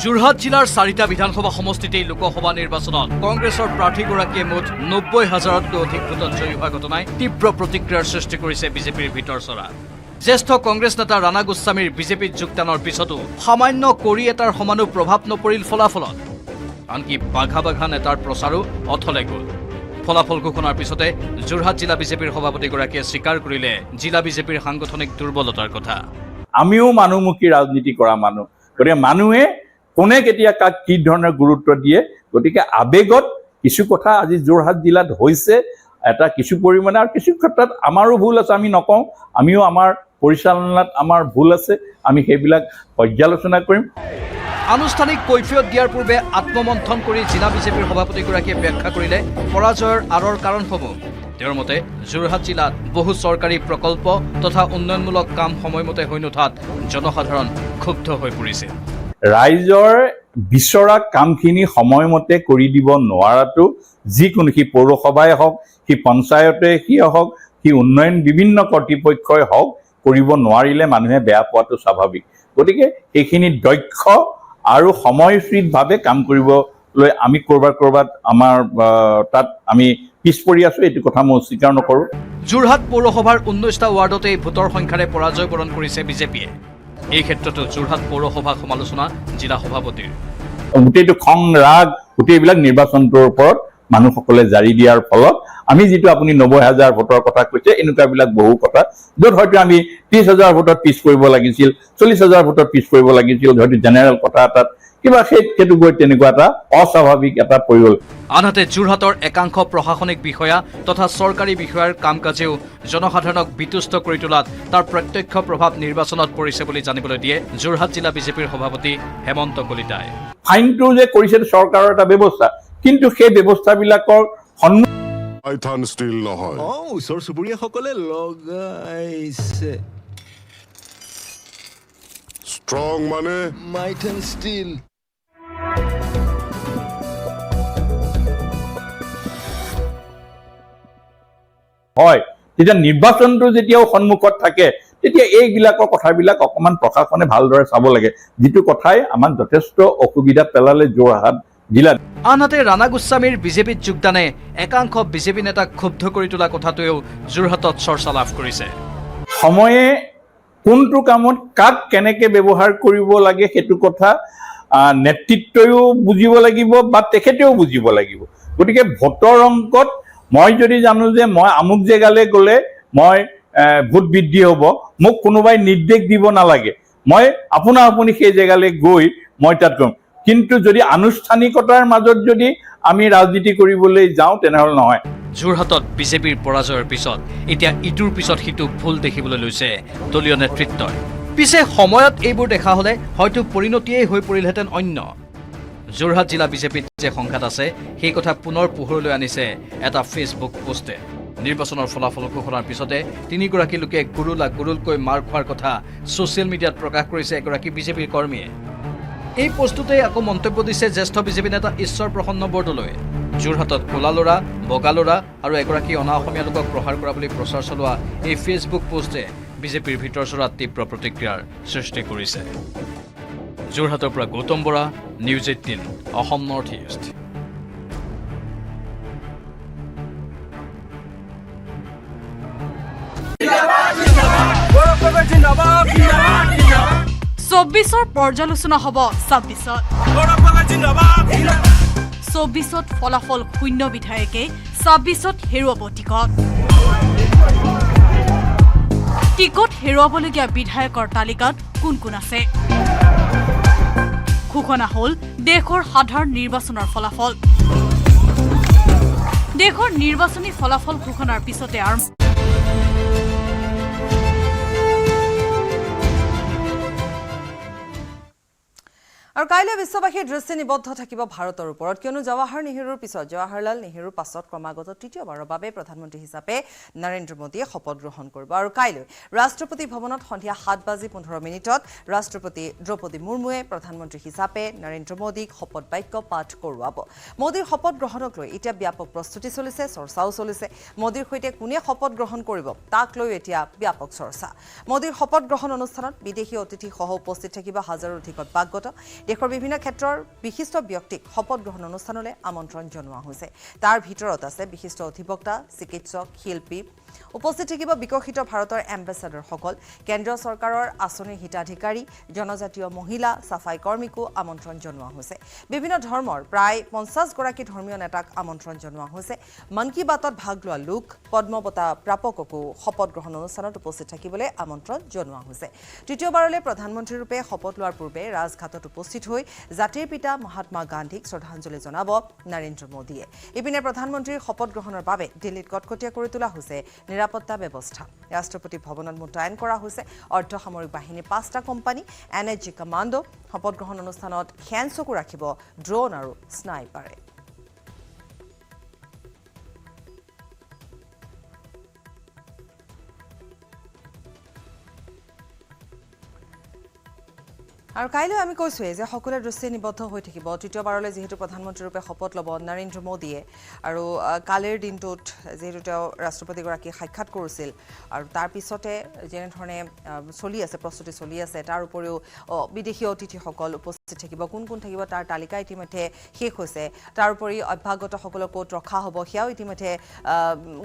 Jorhat জিলাৰ 4টা বিধানসভা সমষ্টিতেই লোকসভা নিৰ্বাচনত কংগ্ৰেছৰ প্ৰাৰ্থীগৰাকীয়ে মুঠ 90,000তকৈ অধিক ভোটত জয়ী হোৱা ঘটনাই তীব্ৰ প্ৰতিক্ৰিয়াৰ সৃষ্টি কৰিছে বিজেপিৰ ভিতৰ চৰা। জ্যেষ্ঠ কংগ্ৰেছ নেতা ৰাণা গোস্বামীৰ বিজেপিত যোগদানৰ পিছতো সামান্য কৰি এটাৰ সমানো প্ৰভাৱ নপৰিল ফলাফলত। আনকি বাঘা বাঘা নেতাৰ প্ৰচাৰো অথলে গ'ল। ফলাফল ঘোষণাৰ পিছতে যোৰহাট জিলা বিজেপিৰ সভাপতিগৰাকীয়ে স্বীকাৰ কৰিলে জিলা বিজেপিৰ সাংগঠনিক দুৰ্বলতাৰ কথা। আমিও মানুহমুখী ৰাজনীতি কৰা মানুহ, গতিকে মানুহে কোনে কেতিয়া কাক কি ধৰণৰ গুৰুত্ব দিয়ে, গতিকে আৱেগত কিছু কথা আজি যোৰহাট জিলাত হৈছে এটা কিছু পৰিমাণে, আৰু কিছু ক্ষেত্ৰত আমাৰো ভুল আছে, আমি নকওঁ, আমিও আমাৰ পৰিচালনাত আমাৰ ভুল আছে, আমি সেইবিলাক পৰ্যালোচনা কৰিম। আনুষ্ঠানিক কৈফিয়ত দিয়াৰ পূৰ্বে আত্মমন্থন কৰি জিলা বিজেপিৰ সভাপতিগৰাকীয়ে ব্যাখ্যা কৰিলে পৰাজয়ৰ আঁৰৰ কাৰণসমূহ। তেওঁৰ মতে যোৰহাট জিলাত বহু চৰকাৰী প্ৰকল্প তথা উন্নয়নমূলক কাম সময়মতে হৈ নুঠাত জনসাধাৰণ ক্ষুব্ধ হৈ পৰিছে। ৰাইজৰ বিচৰা কামখিনি সময়মতে কৰি দিব নোৱাৰাটো, যিকোনো সি পৌৰসভাই হওক, সি পঞ্চায়তে হওক, সি উন্নয়ন বিভিন্ন কৰ্তৃপক্ষই হওক, কৰিব নোৱাৰিলে মানুহে বেয়া পোৱাটো স্বাভাৱিক। গতিকে সেইখিনি দক্ষ আৰু সময়সূচিতভাৱে কাম কৰিবলৈ আমি ক'ৰবাত আমাৰ তাত আমি পিছ পৰি আছো এইটো কথা মই স্বীকাৰ নকৰোঁ। যোৰহাট পৌৰসভাৰ 19টা ৱাৰ্ডতে ভোটৰ সংখ্যাৰে পৰাজয় বৰণ কৰিছে বিজেপিয়ে। এই ক্ষেত্ৰতো যোৰহাট পৌৰসভাক সমালোচনা জিলা সভাপতিৰ। গোটেইটো খং ৰাগ গোটেইবিলাক নিৰ্বাচনটোৰ ওপৰত মানুহসকলে জাৰি দিয়াৰ ফলত আমি যিটো আপুনি 90,000 ভোটৰ কথা কৈছে এনেকুৱাবিলাক বহু কথা য'ত হয়তো আমি 30,000 ভোটত পিছ পৰিব লাগিছিল, 40,000 ভোটত পিছ পৰিব লাগিছিল, হয়তো জেনেৰেল কথা এটাত কিবা সেইটো গৈ তেনেকুৱা এটা অস্বাভাৱিক এটা পৰি গ'ল। আনহাতে যোৰহাটৰ একাংশ প্ৰশাসনিক বিষয়া তথা চৰকাৰী বিষয়াৰ কাম কাজেও জনসাধাৰণক বিতুষ্ট কৰি তোলাত তাৰ প্ৰত্যক্ষ প্ৰভাৱ নিৰ্বাচনত পৰিছে বুলি জানিবলৈ দিয়ে যোৰহাট জিলা বিজেপিৰ সভাপতি হেমন্ত কলিতাই। ফাইনটো যে কৰিছে চৰকাৰৰ এটা ব্যৱস্থা, কিন্তু সেই ব্যৱস্থাবিলাকৰ মাইথান ষ্টীল নহয়। ওচৰ চুবুৰীয়াসকলে লগাইছে ষ্ট্ৰং মানে মাইথান ষ্টীল। হয়, তেতিয়া নিৰ্বাচনটো যেতিয়াও সন্মুখত থাকে তেতিয়া এইবিলাকৰ কথাবিলাক অকণমান প্ৰশাসনে ভালদৰে চাব লাগে, যিটো কথাই আমাক যথেষ্ট অসুবিধা পেলালে যোৰহাট জিলাত। আনহাতে ৰাণা গোস্বামীৰ বিজেপিত যোগদানে একাংশ বিজেপি নেতাক ক্ষুব্ধ কৰি তোলা কথাটোৱেও যোৰহাটত চৰ্চা লাভ কৰিছে। সময়ে কোনটো কামত কাক কেনেকে ব্যৱহাৰ কৰিব লাগে সেইটো কথা নেতৃত্বয়ো বুজিব লাগিব বা তেখেতেও বুজিব লাগিব। গতিকে ভোটৰ অংকত মই যদি জানো যে মই আমুক জেগালৈ গ'লে মই ভোট বৃদ্ধি হ'ব, মোক কোনোবাই নিৰ্দেশ দিব নালাগে, মই আপুনি সেই জেগালৈ গৈ মই তাত কৰিম। কিন্তু যদি আনুষ্ঠানিকতাৰ মাজত যদি আমি ৰাজনীতি কৰিবলৈ যাওঁ তেনেহ'লে নহয়। যোৰহাটত বিজেপিৰ পৰাজয়ৰ পিছত এতিয়া ইটোৰ পিছত সিটো ভুল দেখিবলৈ লৈছে দলীয় নেতৃত্বই। পিছে সময়ত এইবোৰ দেখা হ'লে হয়তো পৰিণতিয়েই হৈ পৰিলহেঁতেন অন্য। যোৰহাট জিলা বিজেপিত যে সংঘাত আছে সেই কথা পুনৰ পোহৰলৈ আনিছে এটা ফেচবুক পোষ্টে। নিৰ্বাচনৰ ফলাফল ঘোষণাৰ পিছতে 3গৰাকী লোকে গুৰুলকৈ মাৰ খোৱাৰ কথা ছ'চিয়েল মিডিয়াত প্ৰকাশ কৰিছে এগৰাকী বিজেপিৰ কৰ্মীয়ে। এই পোষ্টটোতে আকৌ মন্তব্য দিছে জ্যেষ্ঠ বিজেপি নেতা ঈশ্বৰ প্ৰসন্ন বৰদলৈ। যোৰহাটত ক'লা ল'ৰা, বগা ল'ৰা আৰু এগৰাকী অনা অসমীয়া লোকক প্ৰহাৰ কৰা বুলি প্ৰচাৰ চলোৱা এই ফেচবুক পোষ্টে বিজেপিৰ ভিতৰচৰাত তীব্ৰ প্ৰতিক্ৰিয়াৰ সৃষ্টি কৰিছে। যোৰহাটৰ পৰা Gautam Bora, news 18 Assam north east. চৌব্বিছৰ পৰ্যালোচনা হ'ব 26ত। 24ত ফলাফল শূন্য বিধায়কে 26ত হেৰুৱাব টিকট। টিকট হেৰুৱাবলগীয়া বিধায়কৰ তালিকাত কোন কোন আছে? ঘোষণা হ'ল দেশৰ সাধাৰণ নিৰ্বাচনৰ ফলাফল। দেশৰ নিৰ্বাচনী ফলাফল ঘোষণাৰ পিছতে আৰু কাইলৈ বিশ্ববাসীৰ দৃষ্টি নিবদ্ধ থাকিব ভাৰতৰ ওপৰত, কিয়নো জৱাহৰ নেহৰুৰ পিছত জৱাহৰলাল নেহৰুৰ পাছত ক্ৰমাগত তৃতীয়বাৰৰ বাবে প্ৰধানমন্ত্ৰী হিচাপে নৰেন্দ্ৰ মোদীয়ে শপত গ্ৰহণ কৰিব। আৰু কাইলৈ ৰাষ্ট্ৰপতি ভৱনত সন্ধিয়া 7:15 ৰাষ্ট্ৰপতি দ্ৰৌপদী মুৰ্মুৱে প্ৰধানমন্ত্ৰী হিচাপে নৰেন্দ্ৰ মোদীক শপত বাক্য পাঠ কৰোৱাব। মোদীৰ শপত গ্ৰহণক লৈ এতিয়া ব্যাপক প্ৰস্তুতি চলিছে, চৰ্চাও চলিছে। মোদীৰ সৈতে কোনে শপত গ্ৰহণ কৰিব তাক লৈ এতিয়া ব্যাপক চৰ্চা। মোদীৰ শপত গ্ৰহণ অনুষ্ঠানত বিদেশী অতিথিসহ উপস্থিত থাকিব হাজাৰৰ অধিক অভ্যাগত। দেশৰ বিভিন্ন ক্ষেত্ৰৰ বিশিষ্ট ব্যক্তিক শপত গ্ৰহণ অনুষ্ঠানলৈ আমন্ত্ৰণ জনোৱা হৈছে। তাৰ ভিতৰত আছে বিশিষ্ট অধিবক্তা, চিকিৎসক, শিল্পী। উপস্থিত থাকিব বিকশিত ভাৰতৰ এম্বেচাডৰসকল, কেন্দ্ৰীয় চৰকাৰৰ আঁচনিৰ হিতাধিকাৰী, জনজাতীয় মহিলা, চাফাই কৰ্মীকো আমন্ত্ৰণ জনোৱা হৈছে। বিভিন্ন ধৰ্মৰ প্ৰায় 50গৰাকী ধৰ্মীয় নেতাক আমন্ত্ৰণ জনোৱা হৈছে। মন কী বাতত ভাগ লোৱা লোক, পদ্ম বঁটা প্ৰাপককো শপত গ্ৰহণ অনুষ্ঠানত উপস্থিত থাকিবলৈ আমন্ত্ৰণ জনোৱা হৈছে। তৃতীয়বাৰলৈ প্ৰধানমন্ত্ৰীৰূপে শপত লোৱাৰ পূৰ্বে ৰাজঘাটত উপস্থিত হৈ জাতিৰ পিতা মহাত্মা গান্ধীক শ্ৰদ্ধাঞ্জলি জনাব নৰেন্দ্ৰ মোদীয়ে। ইপিনে প্ৰধানমন্ত্ৰীৰ শপত গ্ৰহণৰ বাবে দিল্লীত কটকটীয়া কৰি তোলা হৈছে নিৰাপত্তা ব্যৱস্থা। ৰাষ্ট্ৰপতি ভৱনত মোতায়েন কৰা হৈছে অৰ্ধসামৰিক বাহিনীৰ 5টা কোম্পানী, NSG কমাণ্ডো। শপত গ্ৰহণ অনুষ্ঠানত খেন চকু ৰাখিব ড্ৰোন আৰু স্নাইপাৰে। আৰু কাইলৈ আমি কৈছোৱে যে সকলোৰে দৃষ্টি নিবদ্ধ হৈ থাকিব তৃতীয়বাৰলৈ যেহেতু প্ৰধানমন্ত্ৰীৰূপে শপত ল'ব নৰেন্দ্ৰ মোদীয়ে আৰু কালিৰ দিনটোত যেহেতু তেওঁ ৰাষ্ট্ৰপতিগৰাকীক সাক্ষাৎ কৰিছিল আৰু তাৰ পিছতে যেনেধৰণে চলি আছে প্ৰস্তুতি চলি আছে তাৰ উপৰিও বিদেশী অতিথিসকল উপস্থিত থাকিব কোন কোন থাকিব তাৰ তালিকা ইতিমধ্যে শেষ হৈছে তাৰ উপৰি অভ্যাগতসকলক ক'ত ৰখা হ'ব সেয়াও ইতিমধ্যে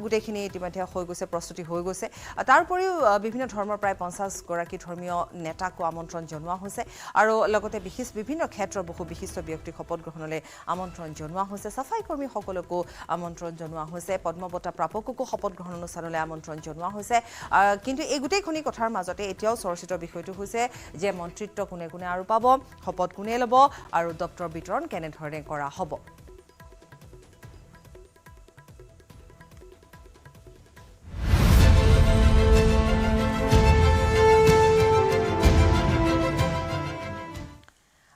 গোটেইখিনি ইতিমধ্যে হৈ গৈছে প্ৰস্তুতি হৈ গৈছে তাৰ উপৰিও বিভিন্ন ধৰ্মৰ প্ৰায় 50 গৰাকী ধৰ্মীয় নেতাকো আমন্ত্ৰণ জনোৱা হৈছে আৰু লগতে বিভিন্ন ক্ষেত্ৰৰ বহু বিশিষ্ট ব্যক্তিক শপত গ্ৰহণলৈ আমন্ত্ৰণ জনোৱা হৈছে সাফাই কৰ্মীসকলকো আমন্ত্ৰণ জনোৱা হৈছে পদ্ম বঁটা প্ৰাপককো শপত গ্ৰহণ অনুষ্ঠানলৈ আমন্ত্ৰণ জনোৱা হৈছে কিন্তু এই গোটেইখিনি কথাৰ মাজতে এতিয়াও চৰ্চিত বিষয়টো হৈছে যে মন্ত্ৰিত্ব কোনে কোনে আৰু পাব শপত কোনে ল'ব আৰু দপ্তৰ বিতৰণ কেনেধৰণে কৰা হ'ব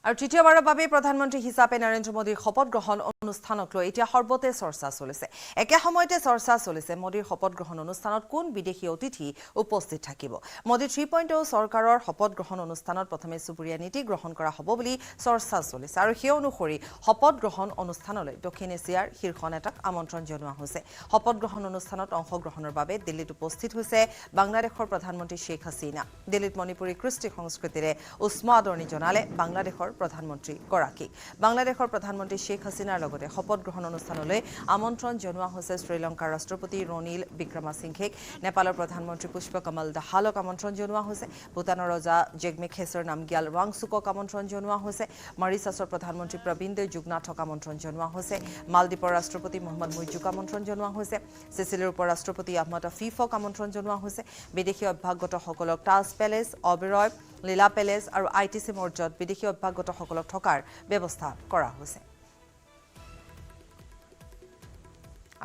আৰু তৃতীয়বাৰৰ বাবে প্ৰধানমন্ত্ৰী হিচাপে নৰেন্দ্ৰ মোদীৰ শপত গ্ৰহণ অনুষ্ঠানক লৈ এতিয়া সৰ্বতে চৰ্চা চলিছে একে সময়তে চৰ্চা চলিছে মোদীৰ শপত গ্ৰহণ অনুষ্ঠানত কোন বিদেশী অতিথি উপস্থিত থাকিব মোদী 3.0 চৰকাৰৰ শপত গ্ৰহণ অনুষ্ঠানত প্ৰথমে চুবুৰীয়া নীতি গ্ৰহণ কৰা হ'ব বুলি চৰ্চা চলিছে আৰু সেই অনুসৰি শপত গ্ৰহণ অনুষ্ঠানলৈ দক্ষিণ এছিয়াৰ শীৰ্ষ নেতাক আমন্ত্ৰণ জনোৱা হৈছে শপত গ্ৰহণ অনুষ্ঠানত অংশগ্ৰহণৰ বাবে দিল্লীত উপস্থিত হৈছে বাংলাদেশৰ প্ৰধানমন্ত্ৰী শেখ হাছিনা দিল্লীত মণিপুৰী কৃষ্টি সংস্কৃতিৰে উষ্ম আদৰণি জনালে বাংলাদেশৰ প্ৰধানমন্ত্ৰী গৰাকী বাংলাদেশৰ প্ৰধানমন্ত্ৰী শেখ হাছিনাৰ লগতে শপত গ্ৰহণ অনুষ্ঠানলৈ আমন্ত্ৰণ জনোৱা হৈছে শ্ৰীলংকাৰ ৰাষ্ট্ৰপতি ৰনিল বিক্ৰমাসিংঘেক নেপালৰ প্ৰধানমন্ত্ৰী পুষ্পকমল দাহালক আমন্ত্ৰণ জনোৱা হৈছে ভূটানৰ ৰজা জেগমে খেছৰ নামগ্যাল ৱাংচুকক আমন্ত্ৰণ জনোৱা হৈছে মৰিছাছৰ প্ৰধানমন্ত্ৰী প্ৰবীন্দ যুগনাথক আমন্ত্ৰণ জনোৱা হৈছে মালদ্বীপৰ ৰাষ্ট্ৰপতি মহম্মদ মুইজুক আমন্ত্ৰণ জনোৱা হৈছে চিচিলিৰ উপ ৰাষ্ট্ৰপতি আহমদ আফিফক আমন্ত্ৰণ জনোৱা হৈছে বিদেশী অভ্যাগতসকলক তাজ পেলেচ অবেৰয় লীলা পেলেচ আৰু ITC মৰ্যাত বিদেশী অভ্যাগতসকলক থকাৰ ব্যৱস্থা কৰা হৈছে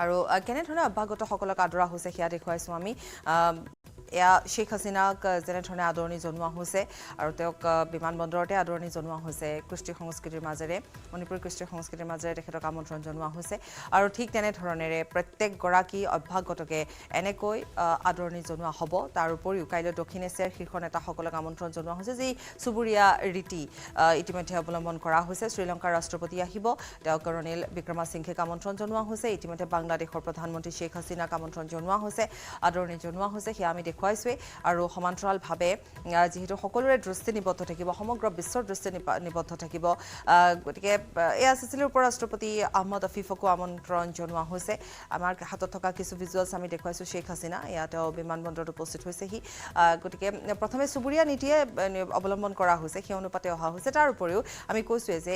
আৰু কেনেধৰণে অভ্যাগতসকলক আদৰা হৈছে সেয়া দেখুৱাইছোঁ আমি এয়া শেখ হাছিনাক যেনেধৰণে আদৰণি জনোৱা হৈছে আৰু তেওঁক বিমানবন্দৰতে আদৰণি জনোৱা হৈছে কৃষ্টি সংস্কৃতিৰ মাজেৰে মণিপুৰী কৃষ্টি সংস্কৃতিৰ মাজেৰে তেখেতক আমন্ত্ৰণ জনোৱা হৈছে আৰু ঠিক তেনেধৰণেৰে প্ৰত্যেকগৰাকী অভ্যাগতকে এনেকৈ আদৰণি জনোৱা হ'ব তাৰ উপৰিও কাইলৈ দক্ষিণ এছিয়াৰ শীৰ্ষ নেতাসকলক আমন্ত্ৰণ জনোৱা হৈছে যি চুবুৰীয়া ৰীতি ইতিমধ্যে অৱলম্বন কৰা হৈছে শ্ৰীলংকাৰ ৰাষ্ট্ৰপতি আহিব তেওঁক ৰনিল বিক্ৰমাসিংঘেক আমন্ত্ৰণ জনোৱা হৈছে ইতিমধ্যে বাংলাদেশৰ প্ৰধানমন্ত্ৰী শেখ হাছিনাক আমন্ত্ৰণ জনোৱা হৈছে আদৰণি জনোৱা হৈছে সেয়া আমি দেখুৱাইছোৱে আৰু সমান্তৰালভাৱে যেহেতু সকলোৰে দৃষ্টি নিবদ্ধ থাকিব সমগ্ৰ বিশ্বৰ দৃষ্টি নিবদ্ধ থাকিব গতিকে এয়া চিচিলিৰ উপ ৰাষ্ট্ৰপতি আহমদ আফিফকো আমন্ত্ৰণ জনোৱা হৈছে আমাৰ হাতত থকা কিছু ভিজুৱেলছ আমি দেখুৱাইছোঁ শেখ হাছিনা এয়া তেওঁ বিমানবন্দৰত উপস্থিত হৈছেহি গতিকে প্ৰথমে চুবুৰীয়া নীতিয়ে অৱলম্বন কৰা হৈছে সেই অনুপাতে অহা হৈছে তাৰ উপৰিও আমি কৈছোৱে যে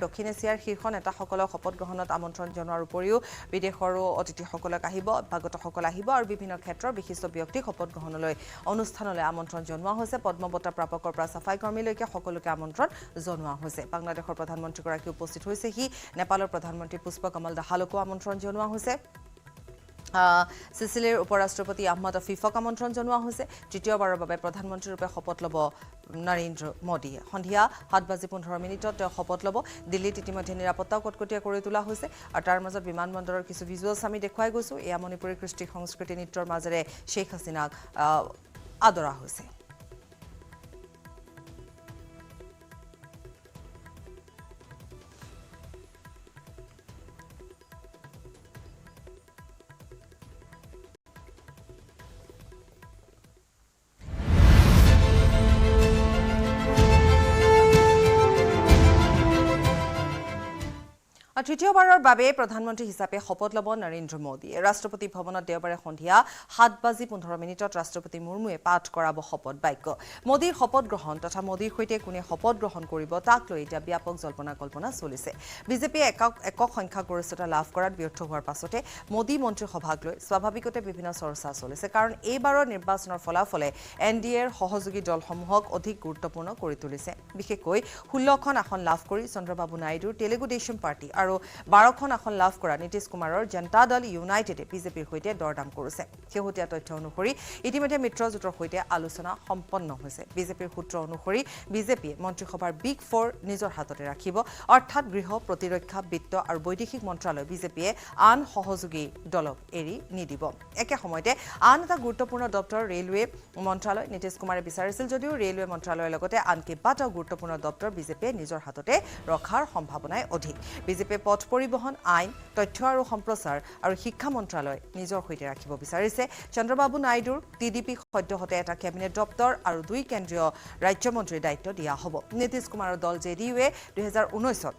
দক্ষিণ এছিয়াৰ শীৰ্ষ নেতাসকলক শপত গ্ৰহণত আমন্ত্ৰণ জনোৱাৰ উপৰিও বিদেশৰো অতিথিসকলক আহিব অভ্যাগতসকল আহিব আৰু বিভিন্ন ক্ষেত্ৰৰ বিশিষ্ট ব্যক্তিক শপত গ্ৰহণলৈ অনুষ্ঠানলৈ আমন্ত্ৰণ জনোৱা হৈছে পদ্ম বঁটা প্ৰাপকৰ পৰা সাফাই কৰ্মীলৈকে সকলোকে আমন্ত্ৰণ জনোৱা হৈছে বাংলাদেশৰ প্ৰধানমন্ত্ৰীগৰাকী উপস্থিত হৈছেহি নেপালৰ প্ৰধানমন্ত্ৰী পুষ্পকমল দাহালকো আমন্ত্ৰণ জনোৱা হৈছে চিচিলিৰ উপ ৰাষ্ট্ৰপতি আহমদ আফিফক আমন্ত্ৰণ জনোৱা হৈছে তৃতীয়বাৰৰ বাবে প্ৰধানমন্ত্ৰীৰূপে শপত ল'ব নৰেন্দ্ৰ মোদীয়ে সন্ধিয়া 7:15 তেওঁ শপত ল'ব দিল্লীত ইতিমধ্যে নিৰাপত্তাও কটকটীয়া কৰি তোলা হৈছে আৰু তাৰ মাজত বিমানবন্দৰৰ কিছু ভিজুৱেলছ আমি দেখুৱাই গৈছোঁ এয়া মণিপুৰী কৃষ্টি সংস্কৃতি নৃত্যৰ মাজেৰে শেখ হাছিনাক আদৰা হৈছে তৃতীয়বাৰৰ বাবে প্ৰধানমন্ত্ৰী হিচাপে শপত ল'ব নৰেন্দ্ৰ মোদীয়ে ৰাষ্ট্ৰপতি ভৱনত দেওবাৰে সন্ধিয়া 7:15 ৰাষ্ট্ৰপতি মুৰ্মুৱে পাঠ কৰাব শপত বাক্য মোদীৰ শপত গ্ৰহণ তথা মোদীৰ সৈতে কোনে শপত গ্ৰহণ কৰিব তাক লৈ এতিয়া ব্যাপক জল্পনা কল্পনা চলিছে বিজেপিয়ে একক সংখ্যাগৰিষ্ঠতা লাভ কৰাত ব্যৰ্থ হোৱাৰ পাছতে মোদী মন্ত্ৰীসভাক লৈ স্বাভাৱিকতে বিভিন্ন চৰ্চা চলিছে কাৰণ এইবাৰৰ নিৰ্বাচনৰ ফলাফলে NDAৰ সহযোগী দলসমূহক অধিক গুৰুত্বপূৰ্ণ কৰি তুলিছে বিশেষকৈ 16খন আসন লাভ কৰি চন্দ্ৰবাবু নাইডুৰ তেলেগু দেশম পাৰ্টি আৰু 12খন আসন লাভ কৰা নীতিশ কুমাৰৰ জনতা দল ইউনাইটেডে বিজেপিৰ সৈতে দৰদাম কৰিছে শেহতীয়া তথ্য অনুসৰি ইতিমধ্যে মিত্ৰজোঁটৰ সৈতে আলোচনা সম্পন্ন হৈছে বিজেপিৰ সূত্ৰ অনুসৰি বিজেপিয়ে মন্ত্ৰীসভাৰ বিগ 4 নিজৰ হাততে ৰাখিব অৰ্থাৎ গৃহ প্ৰতিৰক্ষা বিত্ত আৰু বৈদেশিক মন্ত্ৰালয় বিজেপিয়ে আন সহযোগী দলক এৰি নিদিব একে সময়তে আন এটা গুৰুত্বপূৰ্ণ দপ্তৰ ৰেলৱে মন্ত্ৰালয় নীতিশ কুমাৰে বিচাৰিছিল যদিও ৰেলৱে মন্ত্ৰালয়ৰ লগতে আন কেইবাটাও গুৰুত্বপূৰ্ণ দপ্তৰ বিজেপিয়ে নিজৰ হাততে ৰখাৰ সম্ভাৱনাই অধিক বিজেপিয়ে পথ পৰিবহণ আইন তথ্য আৰু সম্প্ৰচাৰ আৰু শিক্ষা মন্ত্ৰালয় নিজৰ সৈতে ৰাখিব বিচাৰিছে চন্দ্ৰবাবু নাইডুৰ টিডিপি সদ্যহতে এটা কেবিনেট দপ্তৰ আৰু 2 কেন্দ্ৰীয় ৰাজ্যমন্ত্ৰীৰ দায়িত্ব দিয়া হ'ব নীতিশ কুমাৰৰ দল জেডিইউৱে 2019ত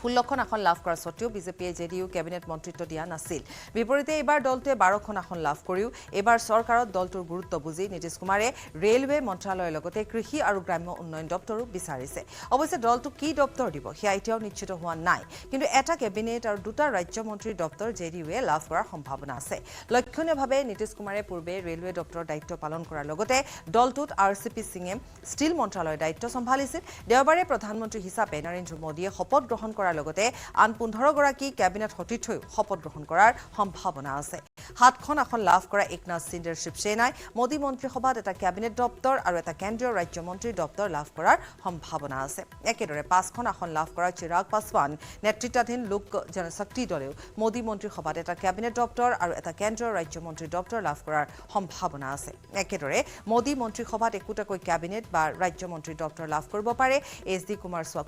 16খন আসন লাভ কৰা সত্ত্বেও বিজেপিয়ে জেডিইউ কেবিনেট মন্ত্ৰিত্ব দিয়া নাছিল বিপৰীতে এইবাৰ দলটোৱে 12খন আসন লাভ কৰিও এইবাৰ চৰকাৰত দলটোৰ গুৰুত্ব বুজি নীতিশ কুমাৰে ৰেলৱে মন্ত্ৰালয়ৰ লগতে কৃষি আৰু গ্ৰাম্য উন্নয়ন দপ্তৰো বিচাৰিছে অৱশ্যে দলটো কি দপ্তৰ দিব সেয়া এতিয়াও নিশ্চিত হোৱা নাই কিন্তু এটা কেবিনেট আৰু 2টা ৰাজ্যমন্ত্ৰীৰ দপ্তৰ জেডিইউৱে লাভ কৰাৰ সম্ভাৱনা আছে লক্ষণীয়ভাৱে নীতিশ কুমাৰে পূৰ্বে ৰেলৱে দপ্তৰৰ দায়িত্ব পালন কৰাৰ লগতে দলটোত আৰচিপি সিঙে ষ্টিল মন্ত্ৰালয়ৰ দায়িত্ব সম্ভালিছিল দেওবাৰে প্ৰধানমন্ত্ৰী হিচাপে নৰেন্দ্ৰ মোদীয়ে শপত গ্ৰহণ কৰাৰ লগতে আন 15 গৰাকী কেবিনেট সতীৰ্থইও শপত গ্ৰহণ কৰাৰ সম্ভাৱনা আছে 7খন আসন লাভ কৰা একনাথ সিন্দেৰ শিৱসেনাই মোদী মন্ত্ৰীসভাত এটা কেবিনেট দপ্তৰ আৰু এটা কেন্দ্ৰীয় ৰাজ্যমন্ত্ৰীৰ দপ্তৰ লাভ কৰাৰ সম্ভাৱনা আছে একেদৰে 5খন আসন লাভ কৰা চিৰাগ পাছৱান নেতৃত্বাধীন লোক জনশক্তি দলেও মোদী মন্ত্ৰীসভাত এটা কেবিনেট দপ্তৰ আৰু এটা কেন্দ্ৰীয় ৰাজ্যমন্ত্ৰীৰ দপ্তৰ লাভ কৰাৰ সম্ভাৱনা আছে একেদৰে মোদী মন্ত্ৰীসভাত একোটাকৈ কেবিনেট বা ৰাজ্যমন্ত্ৰীৰ দপ্তৰ লাভ কৰিব পাৰে এছডি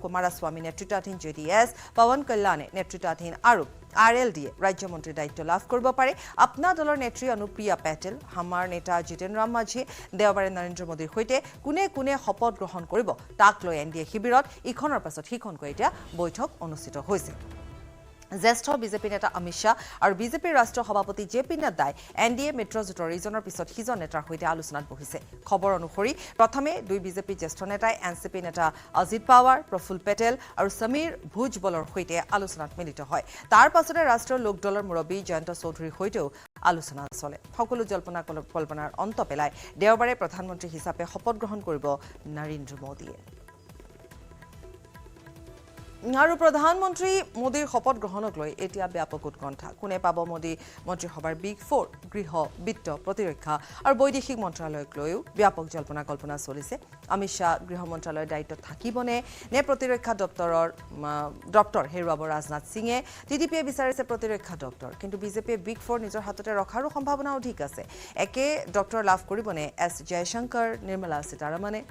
কুমাৰস্বামী নেতৃত্বাধীন জেডিএছ পৱন কল্যাণে নেতৃত্বাধীন আৰু আৰএলডিয়ে ৰাজ্যমন্ত্ৰীৰ দায়িত্ব লাভ কৰিব পাৰে আপনা দলৰ নেত্ৰী অনুপ্ৰিয়া পেটেল আমাৰ নেতা জিতেন ৰাম মাঝী দেওবাৰে নৰেন্দ্ৰ মোদীৰ সৈতে কোনে কোনে শপত গ্ৰহণ কৰিব তাক লৈ এনডিএ শিবিৰত ইখনৰ পাছত সিখনকৈ এতিয়া বৈঠক অনুষ্ঠিত হৈছে জ্যেষ্ঠ বিজেপি নেতা অমিত শ্বাহ আৰু বিজেপিৰ ৰাষ্ট্ৰীয় সভাপতি জেপি নাড্ডাই এনডিএ মিত্ৰজোঁটৰ ইজনৰ পিছত সিজন নেতাৰ সৈতে আলোচনাত বহিছে খবৰ অনুসৰি প্ৰথমে 2 বিজেপি জ্যেষ্ঠ নেতাই এনচিপি নেতা অজিত পাৱাৰ প্ৰফুল পেটেল আৰু সমীৰ ভুজবলৰ সৈতে আলোচনাত মিলিত হয় তাৰ পাছতে ৰাষ্ট্ৰীয় লোকদলৰ মুৰব্বী জয়ন্ত চৌধুৰীৰ সৈতেও আলোচনা চলে সকলো জল্পনা কল্পনাৰ অন্ত পেলাই দেওবাৰে প্ৰধানমন্ত্ৰী হিচাপে শপত গ্ৰহণ কৰিব নৰেন্দ্ৰ মোদীয়ে আৰু প্ৰধানমন্ত্ৰী মোদীৰ শপত গ্ৰহণক লৈ এতিয়া ব্যাপক উৎকণ্ঠা কোনে পাব মোদী মন্ত্ৰীসভাৰ বিগ 4 গৃহ বিত্ত প্ৰতিৰক্ষা আৰু বৈদেশিক মন্ত্ৰালয়ক লৈও ব্যাপক জল্পনা কল্পনা চলিছে অমিত শ্বাহ গৃহ মন্ত্ৰালয়ৰ দায়িত্ব থাকিবনে নে প্ৰতিৰক্ষা দপ্তৰ হেৰুৱাব ৰাজনাথ সিঙে টিডিপিয়ে বিচাৰিছে প্ৰতিৰক্ষা দপ্তৰ কিন্তু বিজেপিয়ে বিগ 4 নিজৰ হাততে ৰখাৰো সম্ভাৱনা অধিক আছে একে দপ্তৰ লাভ কৰিবনে এছ জয়শংকৰ নিৰ্মলা সীতাৰমণে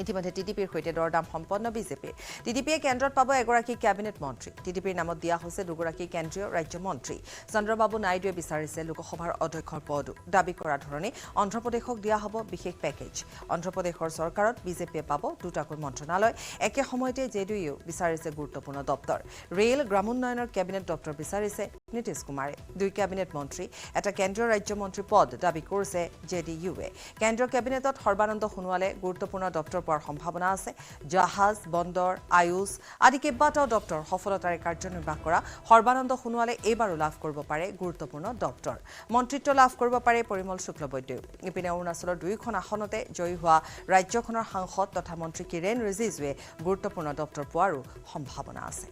ইতিমধ্যে টিডিপিৰ সৈতে দৰদাম সম্পন্ন বিজেপিৰ টিডিপিয়ে কেন্দ্ৰত পাব এগৰাকী কেবিনেট মন্ত্ৰী টিডিপিৰ নামত দিয়া হৈছে 2 গৰাকী কেন্দ্ৰীয় ৰাজ্যমন্ত্ৰী চন্দ্ৰবাবু নাইডুৱে বিচাৰিছে লোকসভাৰ অধ্যক্ষৰ পদো দাবী কৰা ধৰণে অন্ধ্ৰপ্ৰদেশক দিয়া হ'ব বিশেষ পেকেজ অন্ধ্ৰপ্ৰদেশৰ চৰকাৰত বিজেপিয়ে পাব 2টাকৈ মন্ত্ৰণালয় একে সময়তে জেডিইউ বিচাৰিছে গুৰুত্বপূৰ্ণ দপ্তৰ ৰেল গ্ৰামোন্নয়নৰ কেবিনেট দপ্তৰ বিচাৰিছে নীতিশ কুমাৰে 2 কেবিনেট মন্ত্ৰী এটা কেন্দ্ৰীয় ৰাজ্যমন্ত্ৰী পদ দাবী কৰিছে জেডিইউৱে কেন্দ্ৰীয় কেবিনেটত সৰ্বানন্দ সোণোৱালে গুৰুত্বপূৰ্ণ দপ্তৰ পোৱাৰ সম্ভাৱনা আছে জাহাজ বন্দৰ আয়ুষ আদি কেইবাটাও দপ্তৰ সফলতাৰে কাৰ্যনিৰ্বাহ কৰা সৰ্বানন্দ সোণোৱালে এইবাৰো লাভ কৰিব পাৰে গুৰুত্বপূৰ্ণ দপ্তৰ মন্ত্ৰিত্ব লাভ কৰিব পাৰে পৰিমল শুক্লবৈদ্যই ইপিনে অৰুণাচলৰ 2খন আসনতে জয়ী হোৱা ৰাজ্যখনৰ সাংসদ তথা মন্ত্ৰী কিৰেণ ৰিজিজুৱে গুৰুত্বপূৰ্ণ দপ্তৰ পোৱাৰো সম্ভাৱনা আছে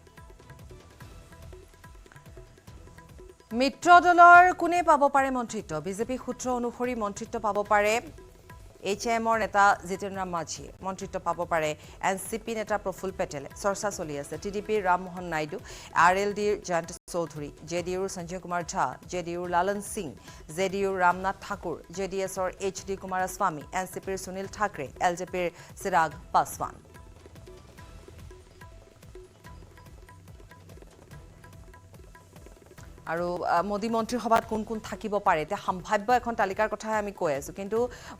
মিত্ৰ দলৰ কোনে পাব পাৰে মন্ত্ৰিত্ব বিজেপি সূত্ৰ অনুসৰি মন্ত্ৰিত্ব পাব পাৰে HMৰ নেতা জিতেন ৰাম মাঝীয়ে মন্ত্ৰিত্ব পাব পাৰে এনচিপি নেতা প্ৰফুল পেটেলে চৰ্চা চলি আছে টিডিপিৰ ৰামমোহন নাইডু আৰএলডিৰ জয়ন্ত চৌধুৰী জেডিইউৰ সঞ্জয় কুমাৰ ঝা জেডিইউৰ লালন সিং জেডিইউৰ ৰামনাথ ঠাকুৰ জেডিএছৰ HD কুমাৰস্বামী এনচিপিৰ সুনীল ঠাকৰে এলজেপিৰ চিৰাগ পাছৱান আৰু মোদী মন্ত্ৰীসভাত কোন কোন থাকিব পাৰে এতিয়া সম্ভাৱ্য এখন তালিকাৰ কথা আমি কৈ আছো কিন্তু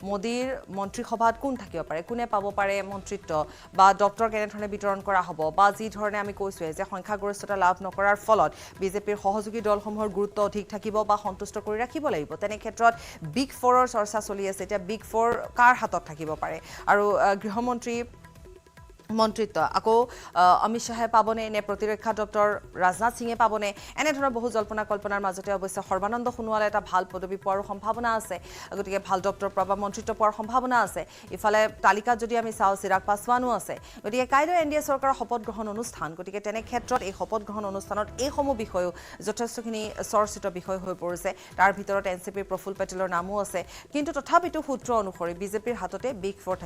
মোদীৰ মন্ত্ৰীসভাত কোন থাকিব পাৰে কোনে পাব পাৰে মন্ত্ৰিত্ব বা ডক্টৰ কেনেধৰণে বিতৰণ কৰা হ'ব বা যি ধৰণে আমি কৈছো যে সংখ্যাগৰিষ্ঠতা লাভ নকৰাৰ ফলত বিজেপিৰ সহযোগী দলসমূহৰ গুৰুত্ব অধিক থাকিব বা সন্তুষ্ট কৰি ৰাখিব লাগিব তেনে ক্ষেত্ৰত বিগ 4ৰ চৰ্চা চলি আছে এতিয়া বিগ 4 কাৰ হাতত থাকিব পাৰে আৰু গৃহমন্ত্ৰী মন্ত্ৰিত্ব আকৌ অমিত শ্বাহে পাবনে নে প্ৰতিৰক্ষা দপ্তৰ ৰাজনাথ সিঙে পাবনে এনেধৰণৰ বহু জল্পনা কল্পনাৰ মাজতে অৱশ্যে সৰ্বানন্দ সোণোৱালে এটা ভাল পদবী পোৱাৰ সম্ভাৱনা আছে গতিকে ভাল ডক্টৰ পাব মন্ত্ৰিত্ব পোৱাৰ সম্ভাৱনা আছে ইফালে তালিকাত যদি আমি চাওঁ চিৰাগ পাছৱানো আছে গতিকে কাইলৈ এনডিএ চৰকাৰৰ শপত গ্ৰহণ অনুষ্ঠান গতিকে তেনে ক্ষেত্ৰত এই শপত গ্ৰহণ অনুষ্ঠানত এইসমূহ বিষয়ও যথেষ্টখিনি চৰ্চিত বিষয় হৈ পৰিছে তাৰ ভিতৰত এনচিপিৰ প্ৰফুল পেটেলৰ নামো আছে কিন্তু তথাপিতো সূত্ৰ অনুসৰি বিজেপিৰ হাততে বিগ ফ'ৰ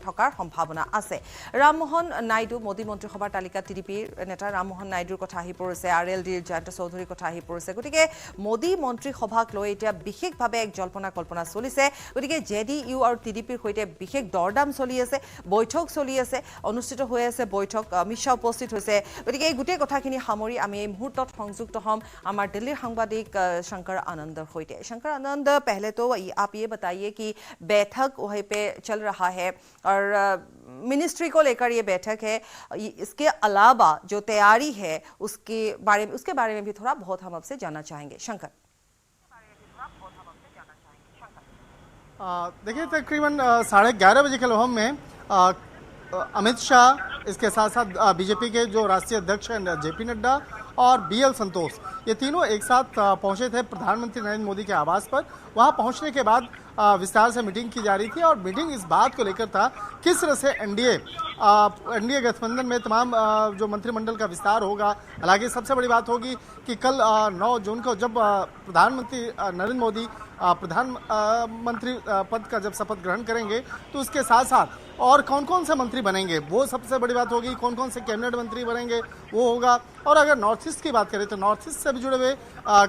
থকাৰ সম্ভাৱনা আছে ৰামমোহন নাইডু মোদী মন্ত্ৰীসভাৰ তালিকাত টিডিপিৰ নেতা ৰামমোহন নাইডুৰ কথা আহি পৰিছে RLDৰ জয়ন্ত চৌধুৰীৰ কথা আহি পৰিছে গতিকে মোদী মন্ত্ৰীসভাক লৈ এতিয়া বিশেষভাৱে এক জল্পনা কল্পনা চলিছে গতিকে JDU আৰু টিডিপিৰ সৈতে বিশেষ দৰদাম চলি আছে বৈঠক চলি আছে অনুষ্ঠিত হৈ আছে বৈঠক অমিত শ্বাহ উপস্থিত হৈছে গতিকে এই গোটেই কথাখিনি সামৰি আমি এই মুহূৰ্তত সংযুক্ত হ'ম আমাৰ দিল্লীৰ সাংবাদিক शंकर आनंदर होते शंकर आनंद पहले तो आप ये बताइए कि बैठक वहीं पे चल रहा है और मिनिस्ट्री को लेकर ये बैठक है इसके अलावा जो तैयारी है उसके बारे में भी थोड़ा बहुत हम आपसे जानना चाहेंगे शंकर देखिए तकरीबन 11:30 बजे के लम्हे में अमित शाह इसके साथ साथ बीजेपी के जो राष्ट्रीय अध्यक्ष हैं JP नड्डा और BL संतोष ये तीनों एक साथ पहुंचे थे प्रधानमंत्री नरेंद्र मोदी के आवास पर वहां पहुंचने के बाद विस्तार से मीटिंग की जा रही थी और मीटिंग इस बात को लेकर था किस तरह से एनडीए गठबंधन में तमाम जो मंत्रिमंडल का विस्तार होगा हालांकि सबसे बड़ी बात होगी कि कल 9 जून को जब प्रधानमंत्री नरेंद्र मोदी प्रधानमंत्री पद का जब शपथ ग्रहण करेंगे तो उसके साथ साथ और कौन कौन से मंत्री बनेंगे वो सबसे बड़ी बात होगी कौन कौन से कैबिनेट मंत्री बनेंगे वो होगा और अगर नॉर्थ ईस्ट की बात करें तो नॉर्थ ईस्ट से भी जुड़े हुए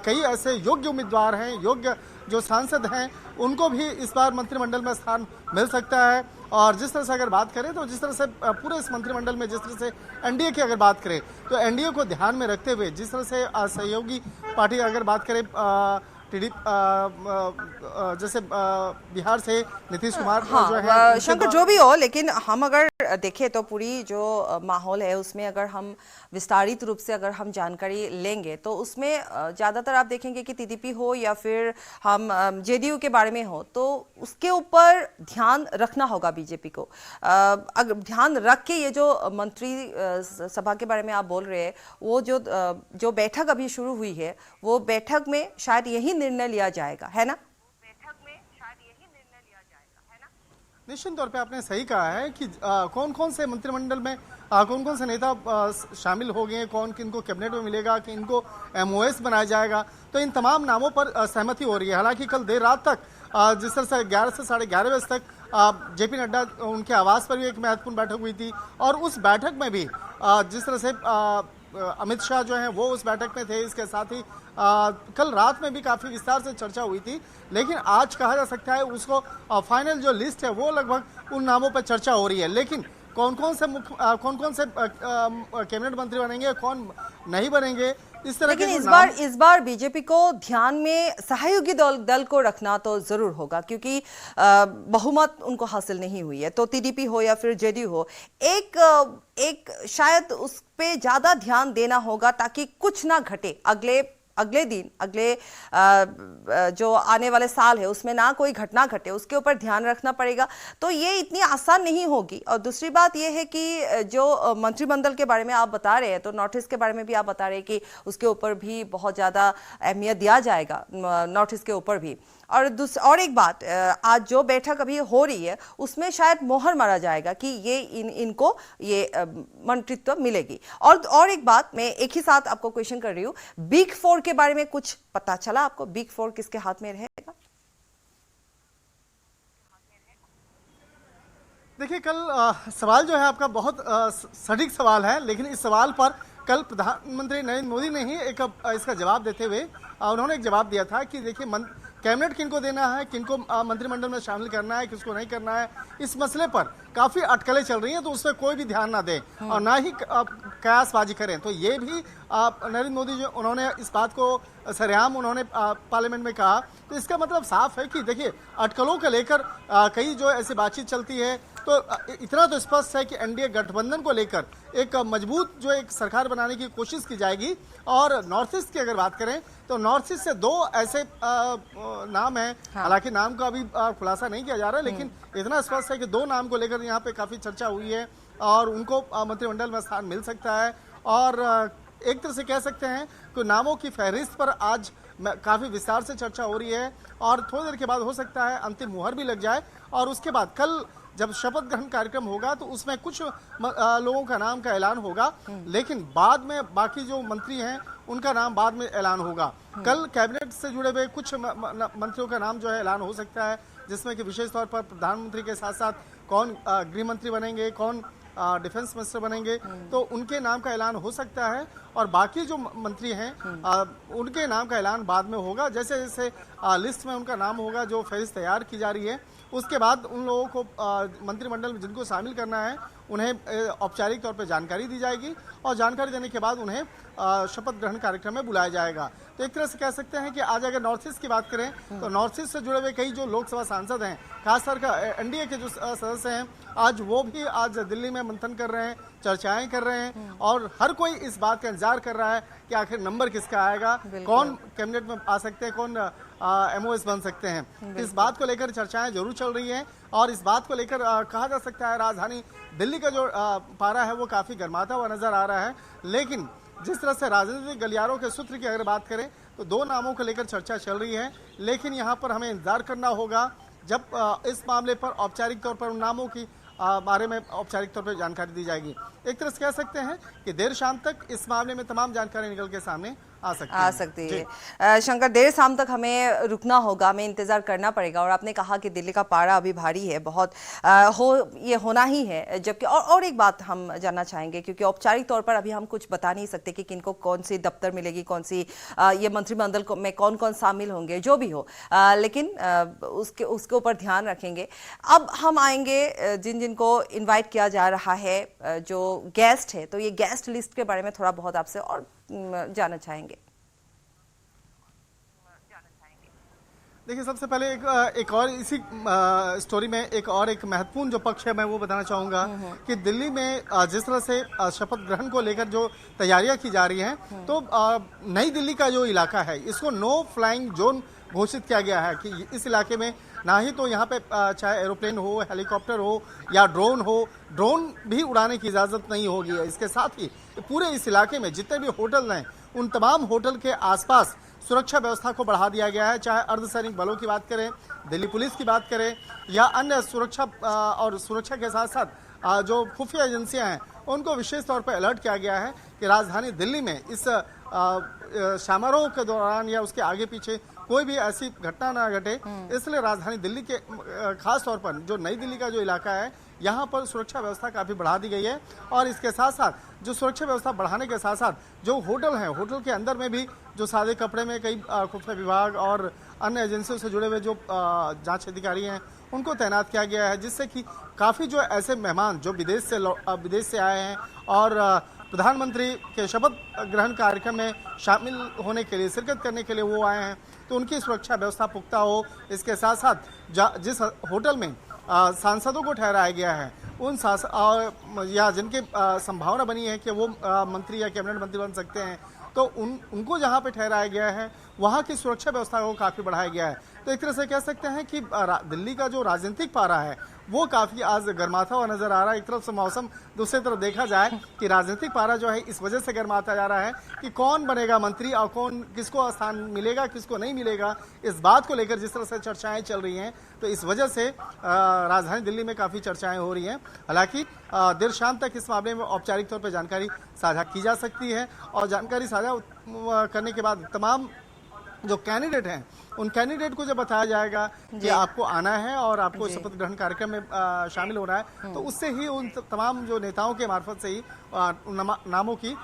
कई ऐसे योग्य उम्मीदवार हैं योग्य जो सांसद हैं उनको भी इस बार मंत्रिमंडल में स्थान मिल सकता है और जिस तरह से अगर बात करें तो जिस तरह से पूरे इस मंत्रिमंडल में जिस तरह से एनडीए की अगर बात करें तो एनडीए को ध्यान में रखते हुए जिस तरह से सहयोगी पार्टी अगर बात करें जैसे बिहार से नीतीश कुमार जो है शंकर जो भी हो लेकिन हम अगर देखें तो पूरी जो माहौल है उसमें अगर हम विस्तारित रूप से अगर हम जानकारी लेंगे तो उसमें ज़्यादातर आप देखेंगे कि टीडीपी हो या फिर हम JDU के बारे में हो तो उसके ऊपर ध्यान रखना होगा बीजेपी को अगर ध्यान रख के ये जो मंत्री सभा के बारे में आप बोल रहे हैं वो जो बैठक अभी शुरू हुई है वो बैठक में शायद यही निर्णय लिया जाएगा है ना निश्चित तौर पे आपने सही कहा है कि कौन कौन से मंत्रिमंडल में कौन कौन से नेता शामिल हो गए कौन किनको कैबिनेट में मिलेगा कि इनको MOS बनाया जाएगा तो इन तमाम नामों पर सहमति हो रही है हालांकि कल देर रात तक जिस तरह से 11 से 11:30 बजे तक JP नड्डा उनके आवास पर भी एक महत्वपूर्ण बैठक हुई थी और उस बैठक में भी जिस तरह से अमित शाह जो हैं वो उस बैठक में थे इसके साथ ही कल रात में भी काफ़ी विस्तार से चर्चा हुई थी लेकिन आज कहा जा सकता है उसको फाइनल जो लिस्ट है वो लगभग उन नामों पर चर्चा हो रही है लेकिन कौन कौन से कैबिनेट मंत्री बनेंगे कौन नहीं बनेंगे इस तरह लेकिन इस बार बीजेपी को ध्यान में सहयोगी दल को रखना तो जरूर होगा क्योंकि बहुमत उनको हासिल नहीं हुई है तो टीडीपी हो या फिर JDU हो एक शायद उस पे ज्यादा ध्यान देना होगा ताकि कुछ ना घटे अगले दिन अगले जो आने वाले साल है उसमें ना कोई घटना घटे उसके ऊपर ध्यान रखना पड़ेगा तो ये इतनी आसान नहीं होगी और दूसरी बात ये है कि जो मंत्रिमंडल के बारे में आप बता रहे हैं तो नॉर्थ ईस्ट के बारे में भी आप बता रहे हैं कि उसके ऊपर भी बहुत ज़्यादा अहमियत दिया जाएगा नॉर्थ ईस्ट के ऊपर भी और एक बात आज जो बैठक अभी हो रही है उसमें शायद मोहर मारा जाएगा कि ये इनको ये मंत्रित्व मिलेगी और एक बात मैं एक ही साथ आपको क्वेश्चन कर रही हूँ बिग फोर के बारे में कुछ पता चला आपको बिग फोर किसके हाथ में रहेगा देखिए कल सवाल जो है आपका बहुत सटीक सवाल है लेकिन इस सवाल पर कल प्रधानमंत्री नरेंद्र मोदी ने ही एक इसका जवाब देते हुए उन्होंने एक जवाब दिया था कि देखिए कैबिनेट किनको देना है किनको मंत्रिमंडल में शामिल करना है किसको नहीं करना है इस मसले पर काफ़ी अटकलें चल रही हैं तो उस पर कोई भी ध्यान ना दें और ना ही कयासबाजी करें तो ये भी नरेंद्र मोदी जो उन्होंने इस बात को सरेआम उन्होंने पार्लियामेंट में कहा तो इसका मतलब साफ है कि देखिए अटकलों को लेकर कई जो ऐसी बातचीत चलती है तो इतना तो स्पष्ट है कि एनडीए गठबंधन को लेकर एक मजबूत जो एक सरकार बनाने की कोशिश की जाएगी और नॉर्थ ईस्ट की अगर बात करें तो नॉर्थ ईस्ट से 2 ऐसे नाम हैं हालांकि नाम का अभी खुलासा नहीं किया जा रहा है लेकिन इतना स्पष्ट है कि 2 नाम को लेकर यहाँ पे काफ़ी चर्चा हुई है और उनको मंत्रिमंडल में स्थान मिल सकता है। और एक तरह से कह सकते हैं कि नामों की फहरिस्त पर आज काफ़ी विस्तार से चर्चा हो रही है और थोड़ी देर के बाद हो सकता है अंतिम मुहर भी लग जाए। और उसके बाद कल जब शपथ ग्रहण कार्यक्रम होगा तो उसमें कुछ लोगों का नाम का ऐलान होगा, लेकिन बाद में बाकी जो मंत्री हैं उनका नाम बाद में ऐलान होगा। कल कैबिनेट से जुड़े हुए कुछ मंत्रियों का नाम जो है ऐलान हो सकता है, जिसमें कि विशेष तौर पर प्रधानमंत्री के साथ साथ कौन गृह मंत्री बनेंगे, कौन डिफेंस मिनिस्टर बनेंगे, तो उनके नाम का ऐलान हो सकता है। और बाकी जो मंत्री हैं उनके नाम का ऐलान बाद में होगा। जैसे जैसे लिस्ट में उनका नाम होगा, जो फहरिस्त तैयार की जा रही है, उसके बाद उन लोगों को मंत्रिमंडल में जिनको शामिल करना है उन्हें औपचारिक तौर पर जानकारी दी जाएगी और जानकारी देने के बाद उन्हें शपथ ग्रहण कार्यक्रम में बुलाया जाएगा। तो एक तरह से कह सकते हैं कि आज अगर नॉर्थ ईस्ट की बात करें तो नॉर्थ ईस्ट से जुड़े हुए कई जो लोकसभा सांसद हैं, खासकर का एनडीए के जो सदस्य हैं, आज वो भी आज दिल्ली में मंथन कर रहे हैं, चर्चाएं कर रहे हैं और हर कोई इस बात का इंतजार कर रहा है कि आखिर नंबर किसका आएगा, कौन कैबिनेट में आ सकते हैं, कौन एमओएस बन सकते हैं। इस बात को लेकर चर्चाएं जरूर चल रही हैं और इस बात को लेकर कहा जा सकता है राजधानी दिल्ली का जो पारा है वो काफ़ी गर्माता हुआ नजर आ रहा है। लेकिन जिस तरह से राजनीतिक गलियारों के सूत्र की अगर बात करें तो दो नामों को लेकर चर्चा चल रही है, लेकिन यहाँ पर हमें इंतजार करना होगा जब इस मामले पर औपचारिक तौर पर उन नामों की बारे में औपचारिक तौर पर जानकारी दी जाएगी। एक तरह से कह सकते हैं कि देर शाम तक इस मामले में तमाम जानकारी निकल के सामने आ सकती है। शंकर, देर शाम तक हमें रुकना होगा, हमें इंतजार करना पड़ेगा। और आपने कहा कि दिल्ली का पारा अभी भारी है, बहुत ये होना ही है। जबकि और एक बात हम जानना चाहेंगे, क्योंकि औपचारिक तौर पर अभी हम कुछ बता नहीं सकते कि किनको कौन सी दफ्तर मिलेगी, कौन सी ये मंत्रिमंडल में कौन कौन शामिल होंगे, जो भी हो, लेकिन उसके ऊपर ध्यान रखेंगे। अब हम आएंगे जिन जिनको इन्वाइट किया जा रहा है, जो गेस्ट है, तो ये गेस्ट लिस्ट के बारे में थोड़ा बहुत आपसे और जानना चाहेंगे। देखिए, सबसे पहले एक और इसी स्टोरी में एक महत्वपूर्ण जो पक्ष है मैं वो बताना चाहूँगा कि दिल्ली में जिस तरह से शपथ ग्रहण को लेकर जो तैयारियां की जा रही हैं, तो नई दिल्ली का जो इलाका है इसको नो फ्लाइंग जोन घोषित किया गया है कि इस इलाके में ना ही तो यहाँ पे चाहे एरोप्लेन हो, हेलीकॉप्टर हो या ड्रोन भी उड़ाने की इजाज़त नहीं होगी। इसके साथ ही पूरे इस इलाके में जितने भी होटल हैं उन तमाम होटल के आसपास सुरक्षा व्यवस्था को बढ़ा दिया गया है। चाहे अर्धसैनिक बलों की बात करें, दिल्ली पुलिस की बात करें या अन्य सुरक्षा के साथ साथ जो खुफिया एजेंसियां हैं उनको विशेष तौर पर अलर्ट किया गया है कि राजधानी दिल्ली में इस समारोह के दौरान या उसके आगे पीछे कोई भी ऐसी घटना ना घटे। इसलिए राजधानी दिल्ली के खास तौर पर जो नई दिल्ली का जो इलाका है यहाँ पर सुरक्षा व्यवस्था काफ़ी बढ़ा दी गई है। और इसके साथ साथ जो सुरक्षा व्यवस्था बढ़ाने के साथ साथ जो होटल हैं, होटल के अंदर में भी जो सादे कपड़े में कई खुफिया विभाग और अन्य एजेंसियों से जुड़े हुए जो जांच अधिकारी हैं उनको तैनात किया गया है, जिससे कि काफ़ी जो ऐसे मेहमान जो विदेश से आए हैं और प्रधानमंत्री के शपथ ग्रहण कार्यक्रम में शामिल होने के लिए, शिरकत करने के लिए वो आए हैं, तो उनकी सुरक्षा व्यवस्था पुख्ता हो। इसके साथ साथ जिस होटल में सांसदों को ठहराया गया है उन या जिनके संभावना बनी है कि वो मंत्री या कैबिनेट मंत्री बन सकते हैं, तो उनको जहाँ पे ठहराया गया है वहाँ की सुरक्षा व्यवस्था को काफ़ी बढ़ाया गया है। तो एक तरह से कह सकते हैं कि दिल्ली का जो राजनीतिक पारा है वो काफ़ी आज गर्माता हुआ नजर आ रहा है। एक तरफ से मौसम, दूसरी तरफ देखा जाए कि राजनीतिक पारा जो है इस वजह से गर्माता जा रहा है कि कौन बनेगा मंत्री और किसको स्थान मिलेगा, किसको नहीं मिलेगा, इस बात को लेकर जिस तरह से चर्चाएं चल रही हैं, तो इस वजह से राजधानी दिल्ली में काफ़ी चर्चाएं हो रही हैं। हालांकि देर शाम तक इस मामले में औपचारिक तौर पर जानकारी साझा की जा सकती है और जानकारी साझा करने के बाद तमाम जो कैंडिडेट हैं उन कैंडिडेट को जब बताया जाएगा कि आपको आना है और आपको शपथ ग्रहण कार्यक्रम में शामिल होना है, तो उससे ही उन तमाम जो नेताओं के मार्फत से ही नामों की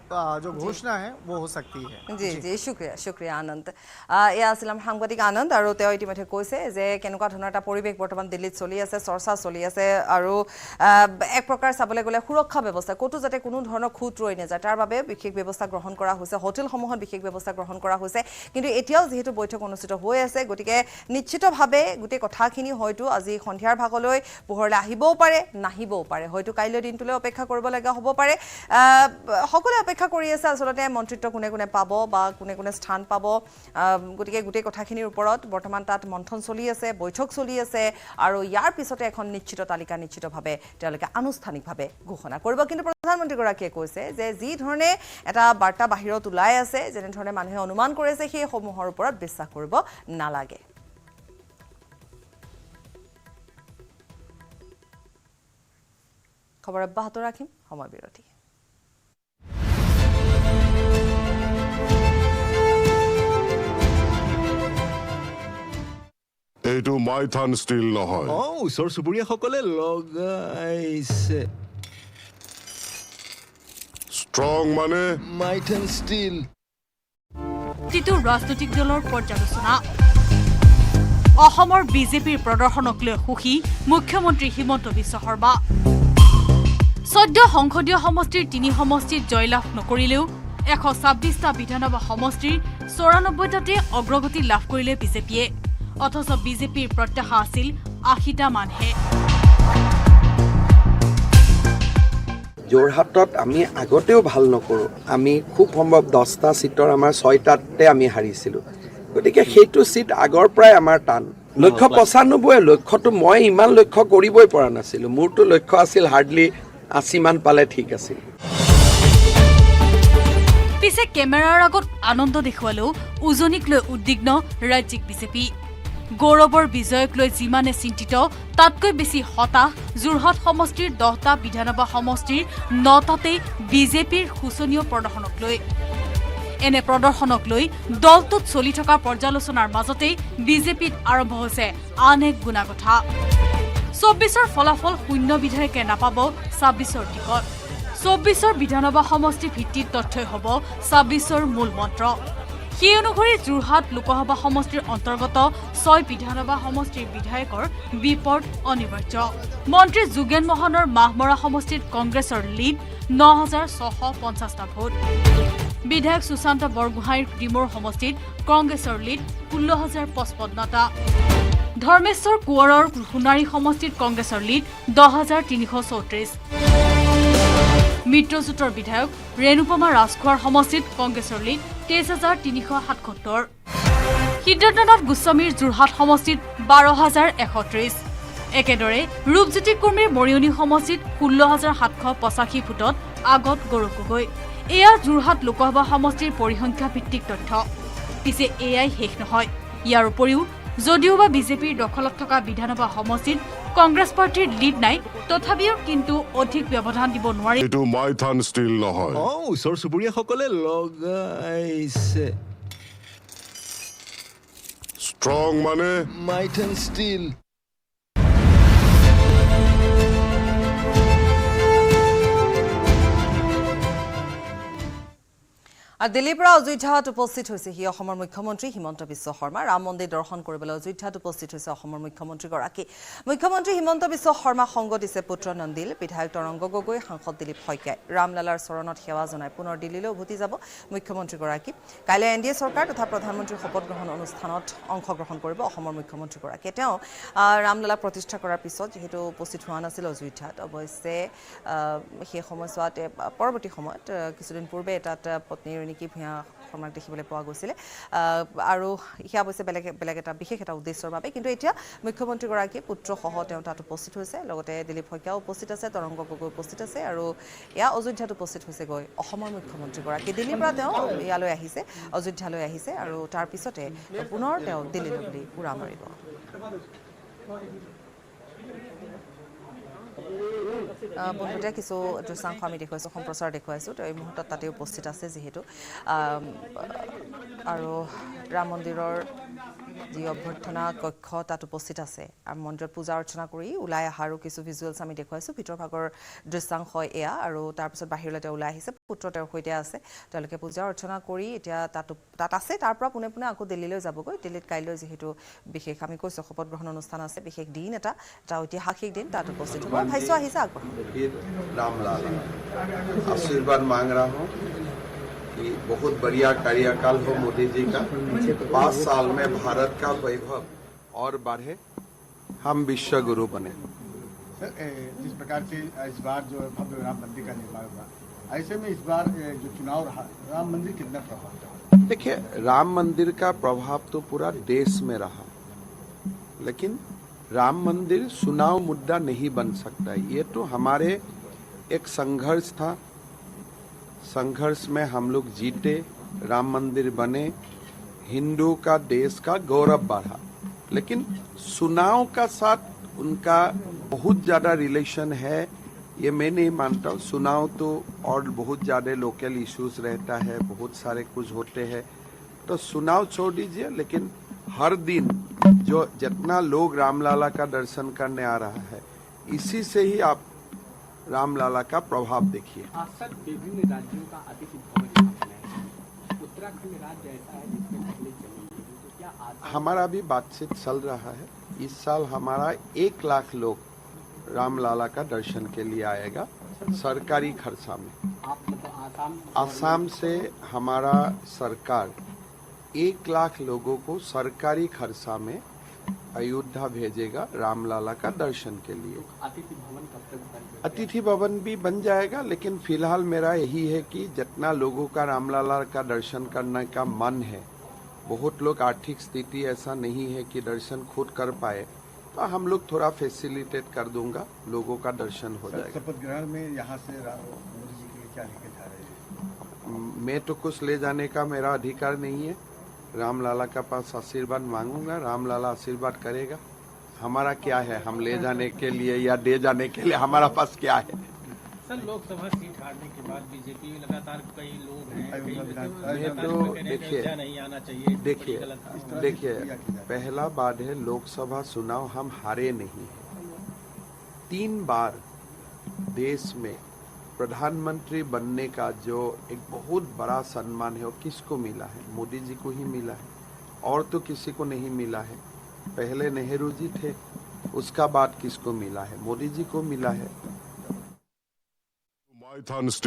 जो घोषणा है वो हो सकती है। जी शुक्रिया आनंद। এয়া আছিল সাংবাদিক আনন্দ আৰু তেওঁ ইতিমধ্যে কৈছে যে কেনেকুৱা ধৰণৰ এটা পৰিৱেশ বৰ্তমান দিল্লীত চলি আছে, চৰ্চা চলি আছে আৰু এক প্ৰকাৰ চাবলৈ গ'লে সুৰক্ষা ব্যৱস্থা ক'তো যাতে কোনো ধৰণৰ খুঁত ৰৈ নাযায় তাৰ বাবে বিশেষ ব্যৱস্থা গ্ৰহণ কৰা হৈছে, হোটেলসমূহত বিশেষ ব্যৱস্থা গ্ৰহণ কৰা হৈছে। কিন্তু এতিয়াও যিহেতু বৈঠক অনুষ্ঠিত হৈ আছে, গতিকে নিশ্চিতভাৱে গোটেই কথাখিনি হয়তো আজি সন্ধিয়াৰ ভাগলৈ পোহৰলৈ আহিবও পাৰে, নাহিবও পাৰে, হয়তো কাইলৈ দিনটোলৈ অপেক্ষা কৰিব লগা হ'ব পাৰে। সকলোৱে অপেক্ষা কৰি আছে আচলতে মন্ত্ৰিত্ব কোনে কোনে পাব বা কোনে কোনে স্থান পাব গতিকে গোটেই কথাখিনিৰ ওপৰত বৰ্তমান তাত মন্থন চলি আছে বৈঠক চলি আছে আৰু ইয়াৰ পিছতে এখন নিশ্চিত তালিকা নিশ্চিতভাৱে তেওঁলোকে আনুষ্ঠানিকভাৱে ঘোষণা কৰিব কিন্তু প্ৰধানমন্ত্ৰীগৰাকীয়ে কৈছে যে যি ধৰণে এটা বাৰ্তা বাহিৰত ওলাই আছে যেনেধৰণে মানুহে অনুমান কৰিছে সেই সমূহৰ ওপৰত বিশ্বাস কৰিব নালাগে খবৰ অব্যাহত ৰাখিম সময় বিৰতি এইটো মাইথান ষ্টীল নহয় ওচৰ চুবুৰীয়াসকলে লগাইছে ষ্ট্ৰং মানে মাইথান ষ্টীল প্ৰতিটো ৰাজনৈতিক দলৰ পৰ্যালোচনা অসমৰ বিজেপিৰ প্ৰদৰ্শনক লৈ সুখী মুখ্যমন্ত্ৰী হিমন্ত বিশ্ব শৰ্মা 14 সংসদীয় সমষ্টিৰ 3 সমষ্টিত জয়লাভ নকৰিলেও 126টা বিধানসভা সমষ্টিৰ 94টাতে অগ্ৰগতি লাভ কৰিলে বিজেপিয়ে অথচ বিজেপিৰ প্ৰত্যাশা আছিল 80টা মানহে যোৰহাটত আমি আগতেও ভাল নকৰোঁ আমি খুব সম্ভৱ 10টা সিটৰ আমাৰ 6টাতে আমি হাৰিছিলোঁ গতিকে সেইটো সিট আগৰ পৰাই আমাৰ টান লক্ষ্য 95 লক্ষ্যটো মই ইমান লক্ষ্য কৰিবই পৰা নাছিলোঁ মোৰটো লক্ষ্য আছিল হাৰ্ডলি 80 মান পালে ঠিক আছিল পিছে কেমেৰাৰ আগত আনন্দ দেখুৱালেও উজনিক লৈ উদ্বিগ্ন ৰাজ্যিক বিজেপি গৌৰৱৰ বিজয়ক লৈ যিমানে চিন্তিত তাতকৈ বেছি হতাশ যোৰহাট সমষ্টিৰ 10টা বিধানসভা সমষ্টিৰ 9টাতে বিজেপিৰ শোচনীয় প্ৰদৰ্শনক লৈ এনে প্ৰদৰ্শনক লৈ দলটোত চলি থকা পৰ্যালোচনাৰ মাজতেই বিজেপিত আৰম্ভ হৈছে আন এক গুণাগথা 24ৰ ফলাফল শূন্য বিধায়কে নাপাব 26ৰ টিকট 24ৰ বিধানসভা সমষ্টি ভিত্তিত তথ্যই হ'ব 26ৰ মূল মন্ত্ৰ সেই অনুসৰি যোৰহাট লোকসভা সমষ্টিৰ অন্তৰ্গত 6 বিধানসভা সমষ্টিৰ বিধায়কৰ বিপদ অনিবাৰ্য মন্ত্ৰী যোগেন মোহনৰ মাহমৰা সমষ্টিত কংগ্ৰেছৰ লিড 9650টা ভোট বিধায়ক সুশান্ত বৰগোহাঁইৰ ডিমোৰ সমষ্টিত কংগ্ৰেছৰ লিড 16055টা ধৰ্মেশ্বৰ কোঁৱৰৰ সোণাৰী সমষ্টিত কংগ্ৰেছৰ লিড 10334 মিত্ৰজোঁটৰ বিধায়ক ৰেণুপমা ৰাজখোৱাৰ সমষ্টিত কংগ্ৰেছৰ লিড 23377 সিদ্ধাৰ্থনাথ গোস্বামীৰ যোৰহাট সমষ্টিত 12130 একেদৰে ৰূপজ্যোতি কুৰ্মীৰ মৰিয়নি সমষ্টিত 16785 ভোটত আগত গৌৰৱ গগৈ এয়া যোৰহাট লোকসভা সমষ্টিৰ পৰিসংখ্যা ভিত্তিক তথ্য পিছে এয়াই শেষ নহয় ইয়াৰ উপৰিও যদিওবা বিজেপিৰ দখলত থকা বিধানসভা সমষ্টিত কংগ্ৰেছ পাৰ্টিৰ লিড নাই তথাপিও কিন্তু অধিক ব্যৱধান দিব নোৱাৰি এইটো মাইথান ষ্টীল নহয় ওচৰ চুবুৰীয়াসকলে লগাইছে ষ্ট্ৰং মানে মাইথান ষ্টীল আৰু দিল্লীৰ পৰা অযোধ্যাত উপস্থিত হৈছেহি অসমৰ মুখ্যমন্ত্ৰী হিমন্ত বিশ্ব শৰ্মা ৰাম মন্দিৰ দৰ্শন কৰিবলৈ অযোধ্যাত উপস্থিত হৈছে অসমৰ মুখ্যমন্ত্ৰীগৰাকী মুখ্যমন্ত্ৰী হিমন্ত বিশ্ব শৰ্মা সংগ দিছে পুত্ৰ নন্দিল বিধায়ক তৰংগ গগৈ সাংসদ দিলীপ শইকীয়াই ৰামলালাৰ চৰণত সেৱা জনাই পুনৰ দিল্লীলৈ উভতি যাব মুখ্যমন্ত্ৰীগৰাকী কাইলৈ এনডিএ চৰকাৰ তথা প্ৰধানমন্ত্ৰীৰ শপত গ্ৰহণ অনুষ্ঠানত অংশগ্ৰহণ কৰিব অসমৰ মুখ্যমন্ত্ৰীগৰাকীয়ে তেওঁ ৰামলালা প্ৰতিষ্ঠা কৰাৰ পিছত যিহেতু উপস্থিত হোৱা নাছিল অযোধ্যাত অৱশ্যে সেই সময়ছোৱাত পৰৱৰ্তী সময়ত কিছুদিন পূৰ্বে তাত পত্নীৰ নেকি ভূঞা শৰ্মাক দেখিবলৈ পোৱা গৈছিলে আৰু সেয়া অৱশ্যে বেলেগ এটা বিশেষ এটা উদ্দেশ্যৰ বাবে কিন্তু এতিয়া মুখ্যমন্ত্ৰীগৰাকীয়ে পুত্ৰসহ তেওঁ তাত উপস্থিত হৈছে লগতে দিলীপ শইকীয়াও উপস্থিত আছে তৰংগ গগৈ উপস্থিত আছে আৰু এয়া অযোধ্যাত উপস্থিত হৈছেগৈ অসমৰ মুখ্যমন্ত্ৰীগৰাকী দিল্লীৰ পৰা তেওঁ ইয়ালৈ আহিছে অযোধ্যালৈ আহিছে আৰু তাৰ পিছতে পুনৰ তেওঁ দিল্লীলৈ বুলি উৰা মাৰিব বন্ধুতে কিছু দৃশ্যাংশ আমি দেখুৱাইছোঁ সম্প্ৰচাৰ দেখুৱাইছোঁ তেওঁ এই মুহূৰ্তত তাতে উপস্থিত আছে যিহেতু আৰু ৰাম মন্দিৰৰ যি অভ্যৰ্থনা কক্ষ তাত উপস্থিত আছে আৰু মন্দিৰত পূজা অৰ্চনা কৰি ওলাই অহাৰো কিছু ভিজুৱেলছ আমি দেখুৱাইছোঁ ভিতৰ ভাগৰ দৃশ্যাংশ এয়া আৰু তাৰপিছত বাহিৰলৈ তেওঁ ওলাই আহিছে পুত্ৰ তেওঁৰ সৈতে আছে তেওঁলোকে পূজা অৰ্চনা কৰি এতিয়া তাত আছে তাৰ পৰা পোনে পোনে আকৌ দিল্লীলৈ যাবগৈ দিল্লীত কাইলৈ যিহেতু বিশেষ আমি কৈছোঁ শপত গ্ৰহণ অনুষ্ঠান আছে বিশেষ দিন এটা ঐতিহাসিক দিন তাত উপস্থিত হ'ব ভাষ্য আহিছে আগবঢ়াম रामलाला आशीर्वाद मांग रहा हूँ कि बहुत बढ़िया कार्यकाल हो मोदी जी का 5 साल में भारत का वैभव और बढ़े हम विश्व गुरु बने जिस प्रकार से इस बार जो भव्य राम मंदिर का निर्माण हुआ ऐसे में इस बार जो चुनाव रहा, राम मंदिर कितना प्रभाव? देखिए, राम मंदिर का प्रभाव तो पूरा देश में रहा, लेकिन राम मंदिर चुनाव मुद्दा नहीं बन सकता। ये तो हमारे एक संघर्ष था, संघर्ष में हम लोग जीते, राम मंदिर बने, हिंदू का देश का गौरव बढ़ा। लेकिन चुनाव का साथ उनका बहुत ज़्यादा रिलेशन है, ये मैं नहीं मानता हूँ। चुनाव तो और बहुत ज़्यादा लोकल इश्यूज रहता है, बहुत सारे कुछ होते हैं, तो चुनाव छोड़ दीजिए। लेकिन हर दिन जो जितना लोग रामलाला का दर्शन करने आ रहा है, इसी से ही आप रामलाला का प्रभाव देखिए। सर, विभिन्न राज्यों का अतिथि भवन स्थापना है, उत्तराखंड राज्य ऐसा है जिसमें पहले जमीन थी, तो क्या हमारा भी बातचीत चल रहा है। इस साल हमारा 1 लाख लोग रामलाला का दर्शन के लिए आएगा सरकारी खर्चा में। आप मतलब आसाम से हमारा सरकार 1 लाख लोगों को सरकारी खर्चा में अयोध्या भेजेगा रामलाला का दर्शन के लिए। अतिथि भवन कब तक बन? अतिथि भवन भी बन जाएगा, लेकिन फिलहाल मेरा यही है कि जितना लोगों का रामलाला का दर्शन करने का मन है, बहुत लोग आर्थिक स्थिति ऐसा नहीं है कि दर्शन खुद कर पाए, तो हम लोग थोड़ा फैसिलिटेट कर दूंगा, लोगों का दर्शन हो जाएगा। शपथ ग्रहण में यहाँ से मोदी जी के लिए क्या लेके जा रहे हैं? मैं तो कुछ ले जाने का मेरा अधिकार नहीं है। रामलाला का पास आशीर्वाद मांगूंगा, रामलाला आशीर्वाद करेगा। हमारा क्या है, हम ले जाने के लिए या दे जाने के लिए हमारा पास क्या है? सर, लोकसभा सीट हारने के बाद बीजेपी में लगातार कई लोग हैं, नहीं आना चाहिए। देखिए, पहला बात है, लोकसभा चुनाव हम हारे नहीं है। 3 बार देश में प्रधानमंत्री बनने का जो एक बहुत बड़ा सम्मान है, वो किसको मिला है? मोदी जी को ही मिला है, और तो किसी को नहीं मिला है। पहले नेहरू जी थे, उसका बाद किसको मिला है? मोदी जी को मिला है। माइथन